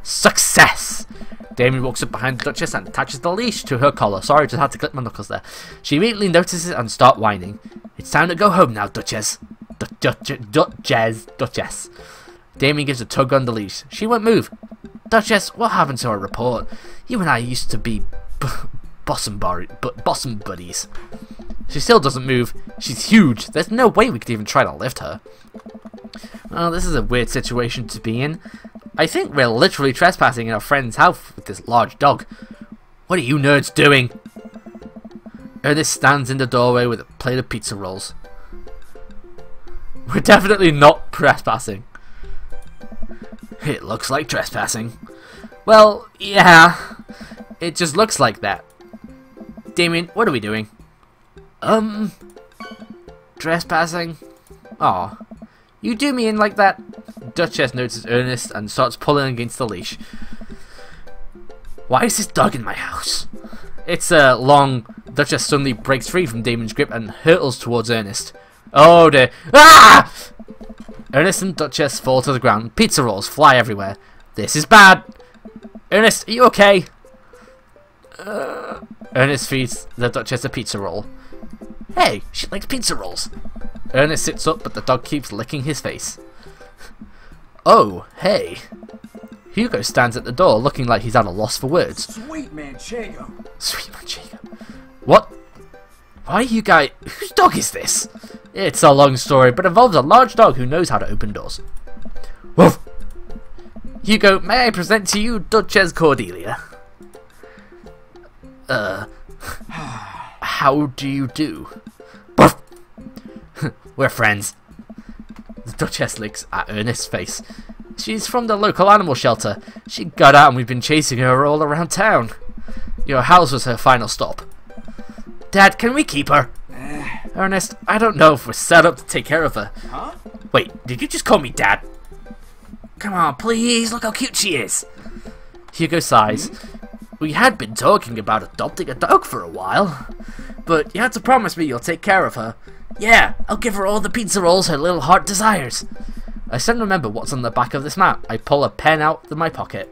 Success! Damien walks up behind the Duchess and attaches the leash to her collar. Sorry, just had to click my knuckles there. She immediately notices and starts whining. It's time to go home now, Duchess. Duchess. Damien gives a tug on the leash. She won't move. Duchess, what happened to our report? You and I used to be bosom buddies. She still doesn't move. She's huge. There's no way we could even try to lift her. Well, this is a weird situation to be in. I think we're literally trespassing in our friend's house with this large dog. What are you nerds doing? Ernest stands in the doorway with a plate of pizza rolls. We're definitely not trespassing. It looks like trespassing. Well, yeah. It just looks like that. Damien, what are we doing? Trespassing? Aw. You do me in like that? Duchess notices Ernest and starts pulling against the leash. Why is this dog in my house? It's a long... Duchess suddenly breaks free from Damien's grip and hurtles towards Ernest. Oh dear. Ah! Ernest and Duchess fall to the ground. Pizza rolls fly everywhere. This is bad. Ernest, are you okay? Ernest feeds the Duchess a pizza roll. Hey, she likes pizza rolls. Ernest sits up, but the dog keeps licking his face. Oh, hey. Hugo stands at the door, looking like he's at a loss for words. Sweet Manchego. Sweet Manchego. What? Why are you guys... Whose dog is this? It's a long story, but involves a large dog who knows how to open doors. Woof! Hugo, may I present to you Duchess Cordelia? How do you do? Woof! We're friends. The Duchess looks at Ernest's face. She's from the local animal shelter. She got out and we've been chasing her all around town. Your house was her final stop. Dad, can we keep her? Ernest, I don't know if we're set up to take care of her. Huh? Wait, did you just call me Dad? Come on, please, look how cute she is. Hugo sighs. We had been talking about adopting a dog for a while, but you had to promise me you'll take care of her. Yeah, I'll give her all the pizza rolls her little heart desires. I still remember what's on the back of this map. I pull a pen out of my pocket.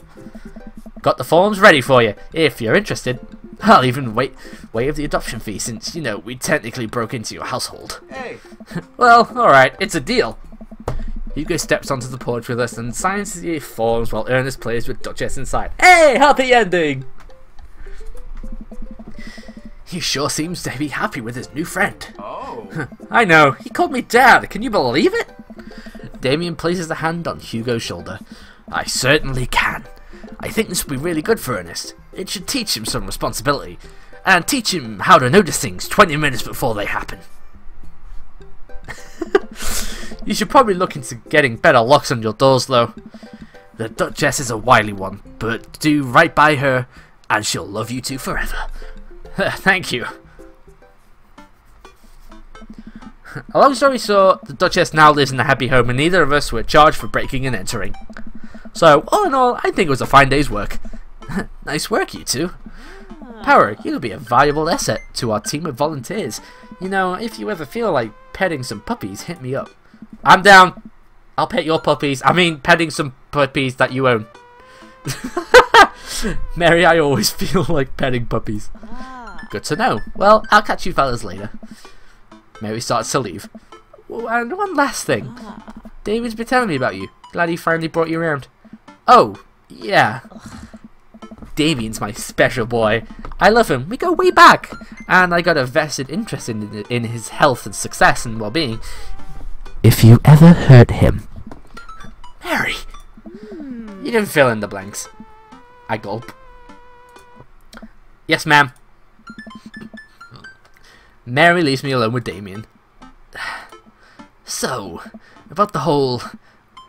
Got the forms ready for you, if you're interested. I'll even waive the adoption fee since, you know, we technically broke into your household. Hey! Well, alright, it's a deal. Hugo steps onto the porch with us and signs the forms while Ernest plays with Duchess inside. Hey, happy ending! He sure seems to be happy with his new friend. Oh! I know, he called me Dad, can you believe it? Damien places a hand on Hugo's shoulder. I certainly can. I think this will be really good for Ernest. It should teach him some responsibility, and teach him how to notice things 20 minutes before they happen. You should probably look into getting better locks on your doors though. The Duchess is a wily one, but do right by her and she'll love you two forever. Thank you. A long story short, the Duchess now lives in a happy home and neither of us were charged for breaking and entering. So, all in all, I think it was a fine day's work. Nice work, you two. Power, you'll be a valuable asset to our team of volunteers. You know, if you ever feel like petting some puppies, hit me up. I'm down. I'll pet your puppies. I mean, petting some puppies that you own. Mary, I always feel like petting puppies. Good to know. Well, I'll catch you fellas later. Mary starts to leave. Oh, and one last thing. David's been telling me about you. Glad he finally brought you around. Oh, yeah. Damien's my special boy. I love him. We go way back. And I got a vested interest in his health and success and well-being. If you ever hurt him... Mary! You didn't fill in the blanks. I gulp. Yes, ma'am. Mary leaves me alone with Damien. So, about the whole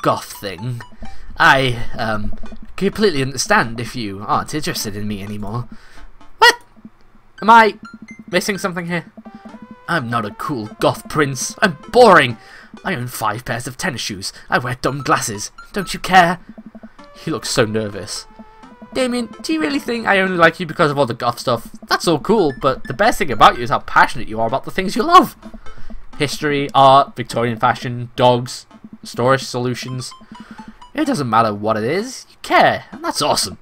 goth thing, I completely understand if you aren't interested in me anymore. What? Am I missing something here? I'm not a cool goth prince. I'm boring. I own 5 pairs of tennis shoes. I wear dumb glasses. Don't you care? He looks so nervous. Damien, do you really think I only like you because of all the goth stuff? That's all cool, but the best thing about you is how passionate you are about the things you love. History, art, Victorian fashion, dogs, storage solutions. It doesn't matter what it is, you care, and that's awesome.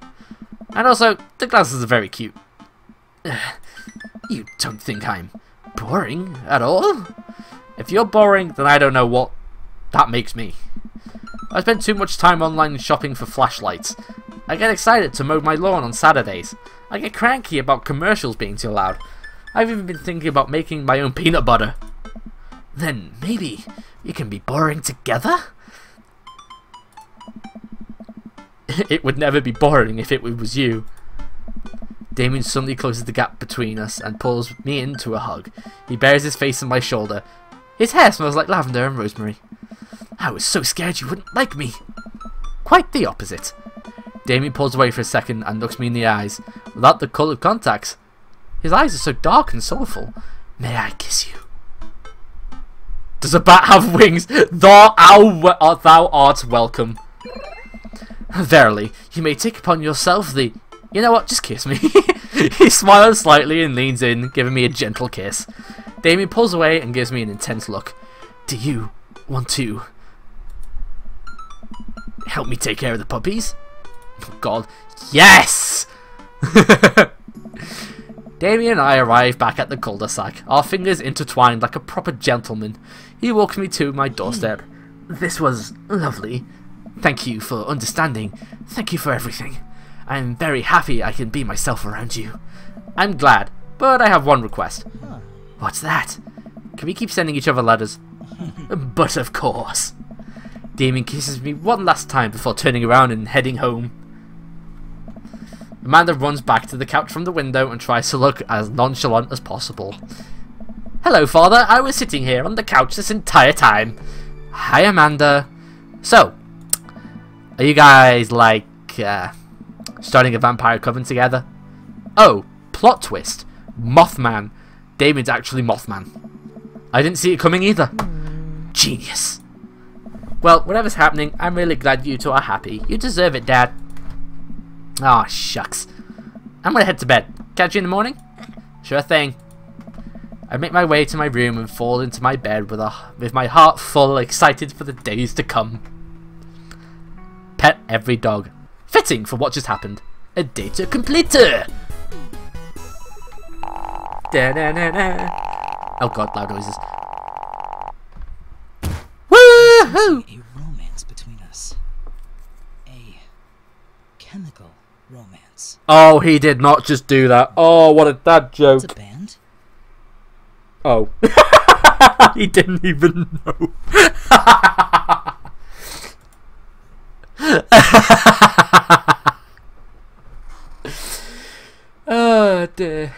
And also, the glasses are very cute. You don't think I'm boring at all? If you're boring, then I don't know what that makes me. I spend too much time online shopping for flashlights. I get excited to mow my lawn on Saturdays. I get cranky about commercials being too loud. I've even been thinking about making my own peanut butter. Then maybe we can be boring together? It would never be boring if it was you. Damien suddenly closes the gap between us and pulls me into a hug. He buries his face on my shoulder. His hair smells like lavender and rosemary. I was so scared you wouldn't like me. Quite the opposite. Damien pulls away for a second and looks me in the eyes, without the coloured contacts. His eyes are so dark and soulful. May I kiss you? Does a bat have wings? Thou art welcome. Verily, you may take upon yourself the... You know what, just kiss me. He smiles slightly and leans in, giving me a gentle kiss. Damien pulls away and gives me an intense look. Do you want to... help me take care of the puppies? Oh God, yes! Damien and I arrive back at the cul-de-sac, our fingers intertwined like a proper gentleman. He walks me to my doorstep. This was lovely. Thank you for understanding. Thank you for everything. I'm very happy I can be myself around you. I'm glad, but I have one request. What's that? Can we keep sending each other letters? But of course. Damien kisses me one last time before turning around and heading home. Amanda runs back to the couch from the window and tries to look as nonchalant as possible. Hello, Father. I was sitting here on the couch this entire time. Hi, Amanda. So, are you guys, like, starting a vampire coven together? Oh, plot twist. Mothman. Damien's actually Mothman. I didn't see it coming either. Genius. Well, whatever's happening, I'm really glad you two are happy. You deserve it, Dad. Aw, shucks. I'm gonna head to bed. Catch you in the morning? Sure thing. I make my way to my room and fall into my bed with my heart full, excited for the days to come. Pet every dog. Fitting for what just happened. A data completer! Da-da-da-da. Oh god, loud noises. Woohoo! A romance between us. A chemical romance. Oh, he did not just do that. Oh, what a dad joke. It's a band? Oh. He didn't even know. Oh dear.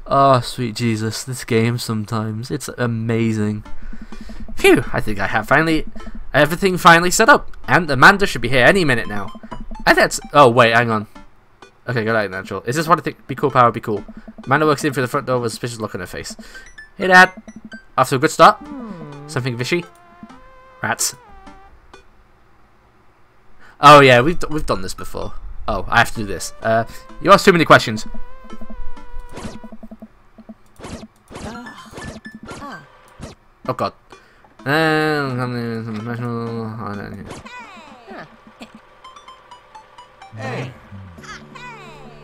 Oh sweet Jesus, this game sometimes, it's amazing. Phew, I think I have everything finally set up, and Amanda should be here any minute now. I think that's, oh wait, hang on. Okay, go like natural. Is this what I think? Be cool, power, be cool. Amanda walks in through the front door with a suspicious look on her face. Hey Dad, off to a good start. Something fishy? Rats. Oh yeah, we've done this before. Oh, I have to do this. You asked too many questions. Oh god. Hey.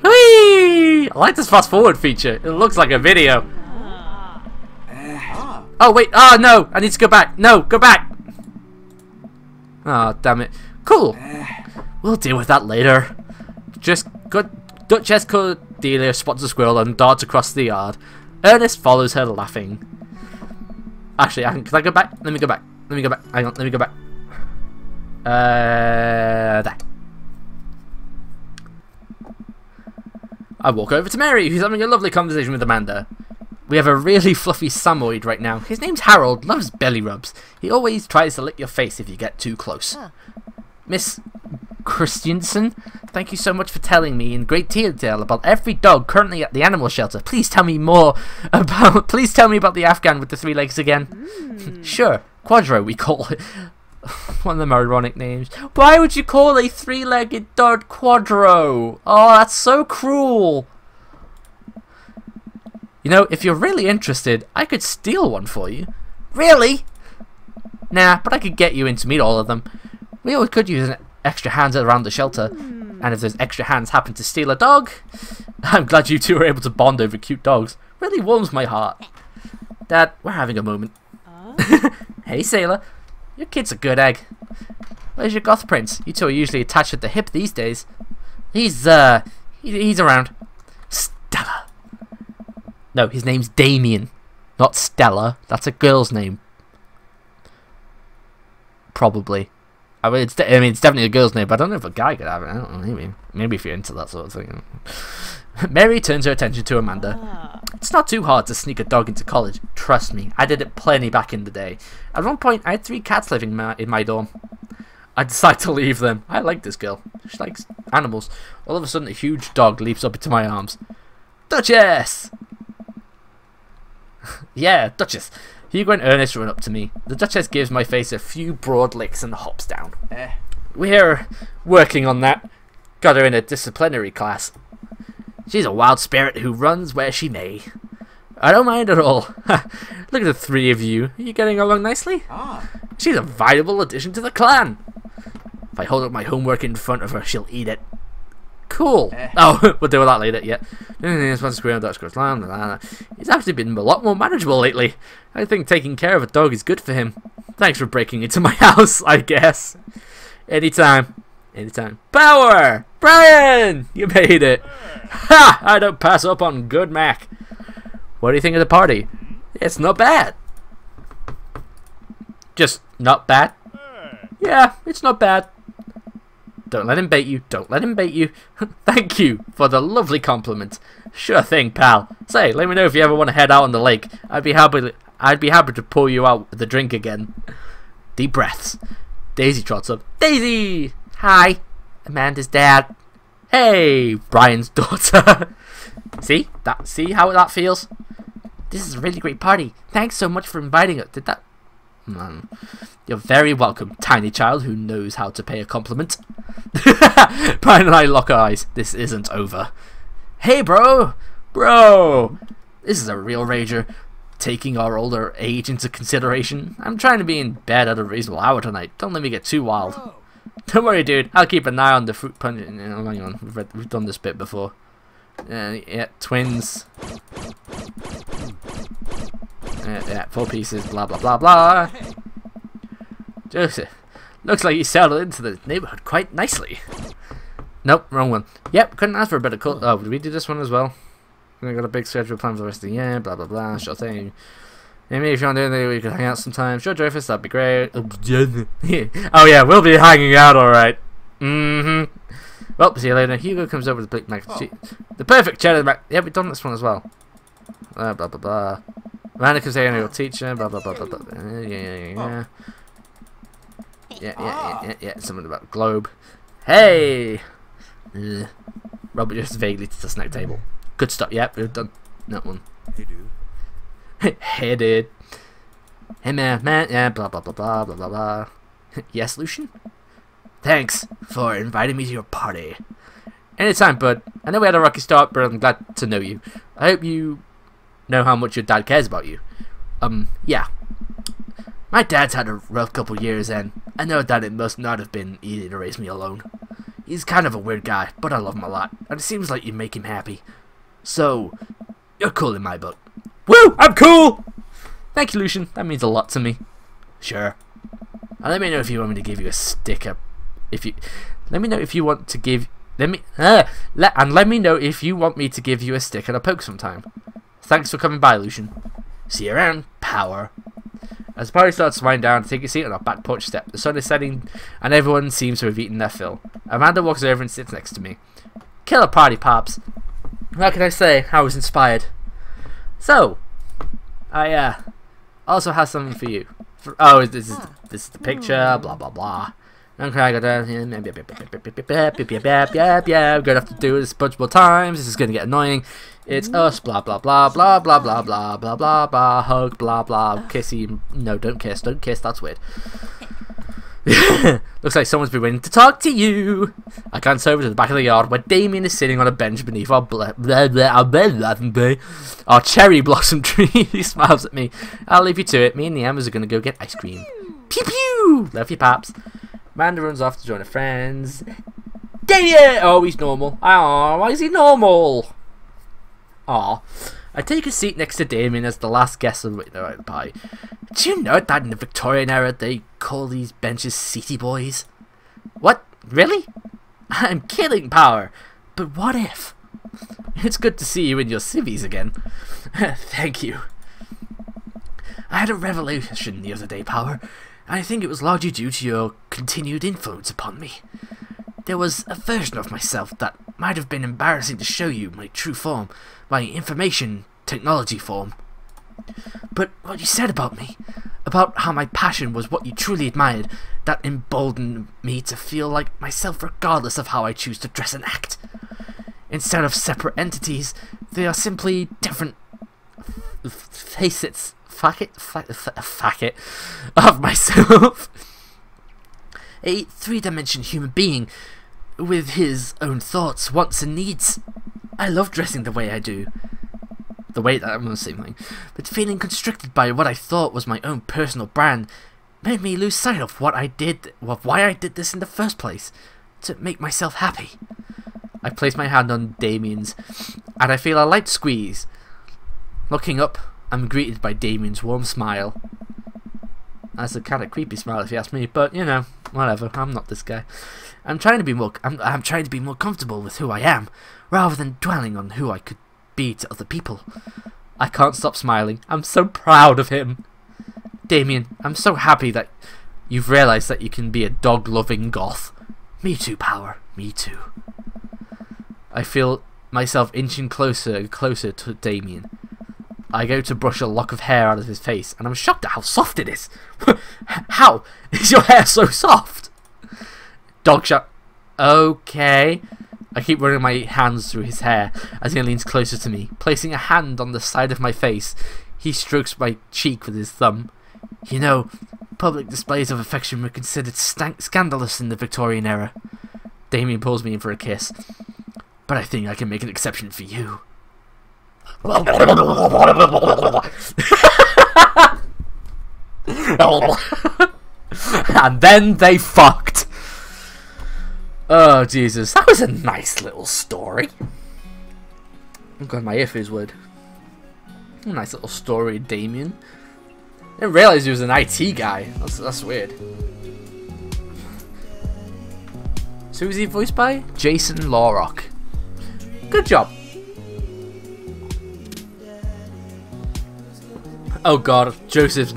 Whee! I like this fast forward feature. It looks like a video. Oh wait, oh no! I need to go back. No, go back! Oh damn it. Cool. We'll deal with that later. Just good. Duchess Cordelia spots a squirrel and darts across the yard. Ernest follows her, laughing. Actually, can I go back? Let me go back. Let me go back. Hang on, let me go back. There. I walk over to Mary, who's having a lovely conversation with Amanda. We have a really fluffy Samoyed right now. His name's Harold, loves belly rubs. He always tries to lick your face if you get too close. Miss Christensen, thank you so much for telling me in great detail about every dog currently at the animal shelter. Please tell me about the Afghan with the 3 legs again. Sure, Quadro we call it. One of them ironic names. Why would you call a 3-legged dog Quadro? Oh, that's so cruel. You know, if you're really interested, I could steal one for you. Really? Nah, but I could get you in to meet all of them. We always could use an extra hands around the shelter. And if those extra hands happen to steal a dog, I'm glad you two were able to bond over cute dogs. Really warms my heart. Dad, we're having a moment. Hey, Sailor. Your kid's a good egg. Where's your goth prince? You two are usually attached at the hip these days. He's around. Stella. No, his name's Damien, not Stella. That's a girl's name. Probably. I mean, it's definitely a girl's name, but I don't know if a guy could have it. I don't know, maybe if you're into that sort of thing. Mary turns her attention to Amanda. It's not too hard to sneak a dog into college. Trust me, I did it plenty back in the day. At one point, I had 3 cats living in my dorm. I decided to leave them. I like this girl. She likes animals. All of a sudden, a huge dog leaps up into my arms. Duchess! Yeah, Duchess. Hugo and Ernest run up to me. The Duchess gives my face a few broad licks and hops down. We're working on that. Got her in a disciplinary class. She's a wild spirit who runs where she may. I don't mind at all. Look at the 3 of you. Are you getting along nicely? She's a valuable addition to the clan. If I hold up my homework in front of her, she'll eat it. Cool. Oh, we'll deal with that later. Yeah. It's actually been a lot more manageable lately. I think taking care of a dog is good for him. Thanks for breaking into my house, I guess. Anytime. Anytime. Power! Brian! You made it. Ha! I don't pass up on good Mac. What do you think of the party? It's not bad. Just not bad? Yeah, it's not bad. Don't let him bait you. Don't let him bait you. Thank you for the lovely compliment. Sure thing, pal. Say, let me know if you ever want to head out on the lake. I'd be happy to pour you out the drink again. Deep breaths. Daisy trots up. Daisy! Hi. Amanda's dad. Hey, Brian's daughter. See how that feels? This is a really great party. Thanks so much for inviting us. Man. You're very welcome, tiny child who knows how to pay a compliment. Brian and I lock eyes. This isn't over. Hey, bro! Bro! This is a real rager. Taking our older age into consideration. I'm trying to be in bed at a reasonable hour tonight. Don't let me get too wild. Bro. Don't worry, dude. I'll keep an eye on the fruit punch. Oh, hang on. We've done this bit before. Yeah, twins. Yeah, 4 pieces. Blah, blah, blah, blah. Joseph. Looks like you settled into the neighborhood quite nicely. Nope, wrong one. Yep, couldn't ask for a better cut. Oh, did we do this one as well? I got a big schedule planned for the rest of the year. Blah, blah, blah. Sure thing. Maybe if you want to do anything, we could hang out sometime. Sure, Dreyfus, that'd be great. Oh, yeah, we'll be hanging out, alright. Well, see you later. Hugo comes over with the mac and cheese. The perfect cheddar mac. Yeah, we've done this one as well. Blah, blah, blah, blah. Amanda comes here and your teacher. Blah, blah, blah, blah, blah. Yeah. Something about globe. Hey! Robert just vaguely to the snack table. Good stuff. Yep, we've done that one. Hey, dude. Hey, dude. Hey, man. Yeah, blah, blah, blah, blah, blah, blah, blah. Yes, Lucian? Thanks for inviting me to your party. Anytime, bud. I know we had a rocky start, but I'm glad to know you. I hope you know how much your dad cares about you. Yeah. My dad's had a rough couple years, and I know that it must not have been easy to raise me alone. He's kind of a weird guy, but I love him a lot, and it seems like you make him happy. So, you're cool in my book. Woo! I'm cool! Thank you, Lucian. That means a lot to me. Sure. Let me know if you want me to give you a sticker. Let me know if you want to give. Let me know if you want me to give you a stick and a poke sometime. Thanks for coming by, Lucian. See you around, power. As the party starts to wind down, take a seat on our back porch step. The sun is setting, and everyone seems to have eaten their fill. Amanda walks over and sits next to me. Killer party, pops. What can I say? I was inspired. So, I also have something for you. This is the picture. Blah blah blah. Okay, I got down here. We're gonna have to do this a bunch more times. This is gonna get annoying. It's us. Blah blah blah blah blah blah blah blah blah blah. Hug. Blah blah. Kissy. No, don't kiss. Don't kiss. That's weird. Looks like someone's been waiting to talk to you. I glance over to the back of the yard where Damien is sitting on a bench beneath our cherry blossom tree. He smiles at me. I'll leave you to it. Me and the Emmers are gonna go get ice cream. Pew pew. Love you, paps. Amanda runs off to join her friends. Damien! Oh, he's normal. Oh, why is he normal? Aw. I take a seat next to Damien as the last guest of the party. Do you know that in the Victorian era they call these benches seaty boys? What? Really? I'm killing power. But what if? It's good to see you in your civvies again. Thank you. I had a revelation the other day, Power. I think it was largely due to your continued influence upon me. There was a version of myself that might have been embarrassing to show you my true form, my information technology form. But what you said about me, about how my passion was what you truly admired, that emboldened me to feel like myself regardless of how I choose to dress and act. Instead of separate entities, they are simply different facets of myself. A three-dimensional human being with his own thoughts, wants and needs. I love dressing the way I do. The way that I'm the same thing. But feeling constricted by what I thought was my own personal brand made me lose sight of what I did, why I did this in the first place. To make myself happy. I place my hand on Damien's and I feel a light squeeze. Looking up, I'm greeted by Damien's warm smile. That's a kind of creepy smile if you ask me, but you know, whatever. I'm not this guy. I'm trying to be more comfortable with who I am, rather than dwelling on who I could be to other people. I can't stop smiling. I'm so proud of him. Damien, I'm so happy that you've realized that you can be a dog-loving goth. Me too, Power. Me too. I feel myself inching closer and closer to Damien. I go to brush a lock of hair out of his face, and I'm shocked at how soft it is. How is your hair so soft? Dog shot. Okay. I keep running my hands through his hair as he leans closer to me. Placing a hand on the side of my face, he strokes my cheek with his thumb. You know, public displays of affection were considered scandalous in the Victorian era. Damien pulls me in for a kiss. But I think I can make an exception for you. And then they fucked. Oh, Jesus. That was a nice little story. Oh god, my ear feels weird. A nice little story, Damien. I didn't realise he was an IT guy. That's weird. So who's he voiced by? Jason Lawrock. Good job. Oh god, Joseph's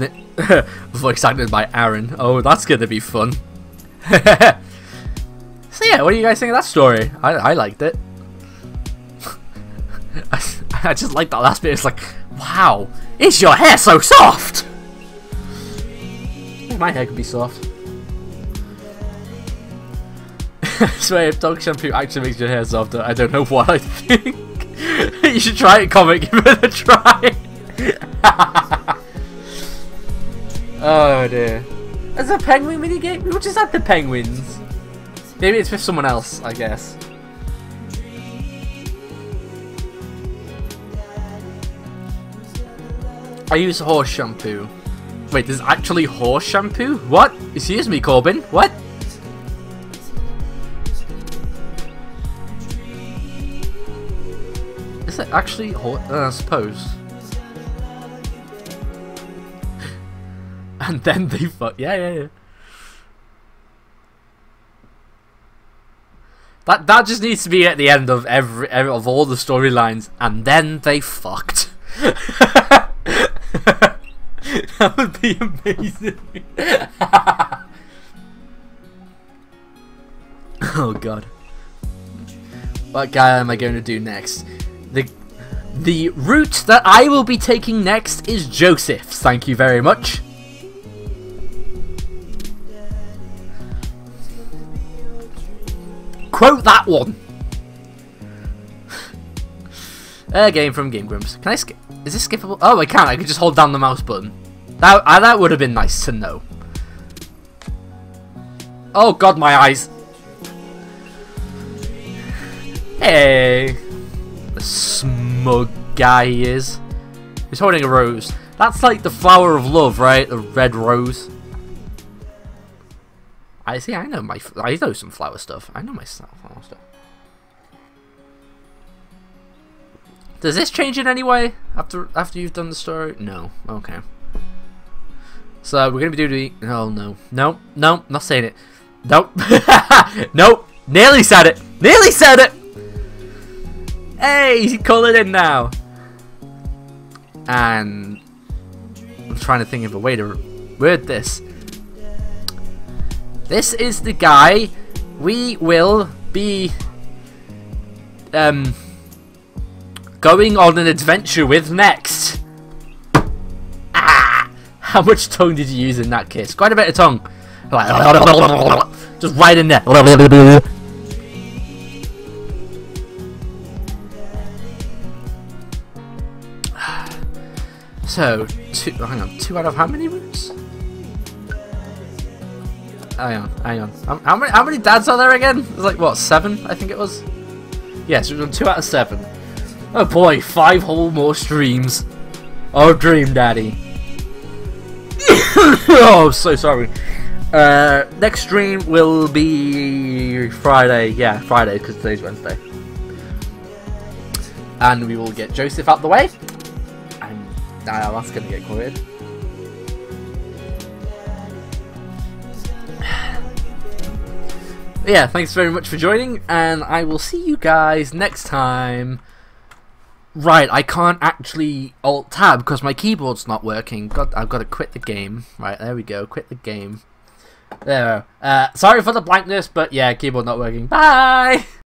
voice acted by Aaron. Oh, that's gonna be fun. So yeah, what do you guys think of that story? I liked it. I just like that last bit. It's like, wow, is your hair so soft? I think my hair could be soft. I swear, if dog shampoo actually makes your hair softer, I don't know what I think. You should try it, comic. Give it a try. Oh dear. There's a penguin minigame? Who just had the penguins? Maybe it's with someone else, I guess. I use horse shampoo. Wait, there's actually horse shampoo? What? Excuse me, Corbin. What? Is it actually horse? I suppose. And then they fuck. Yeah. That just needs to be at the end of every of all the storylines. And then they fucked. That would be amazing. Oh god. What guy am I going to do next? The route that I will be taking next is Joseph's. Thank you very much. Quote that one. Game from Game Grumps. Can I skip? Is this skippable? Oh, I can't. I can just hold down the mouse button. That would have been nice to know. Oh god, my eyes. Hey. The smug guy he is. He's holding a rose. That's like the flower of love, right? The red rose. I know some flower stuff. I know my flower stuff. Does this change in any way after you've done the story? No. Okay. So we're gonna be doing. Oh no, not saying it. Nope. Nope. Nearly said it. Nearly said it. Hey, call it in now. And I'm trying to think of a way to word this. This is the guy we will be going on an adventure with next. Ah! How much tongue did you use in that kiss? Quite a bit of tongue. Like, just right in there. So, hang on, 2 out of how many routes? Hang on. How many dads are there again? It was like, what, 7? I think it was. Yes, we've done 2 out of 7. Oh boy, 5 whole more streams. Oh, Dream Daddy. Oh, so sorry. Next stream will be Friday. Yeah, Friday, because today's Wednesday. And we will get Joseph out the way. And that's going to get quiet. Yeah, thanks very much for joining, and I will see you guys next time. Right, I can't actually Alt-Tab because my keyboard's not working. God, I've got to quit the game. Right, there we go, quit the game. There. Sorry for the blankness, but yeah, keyboard not working. Bye!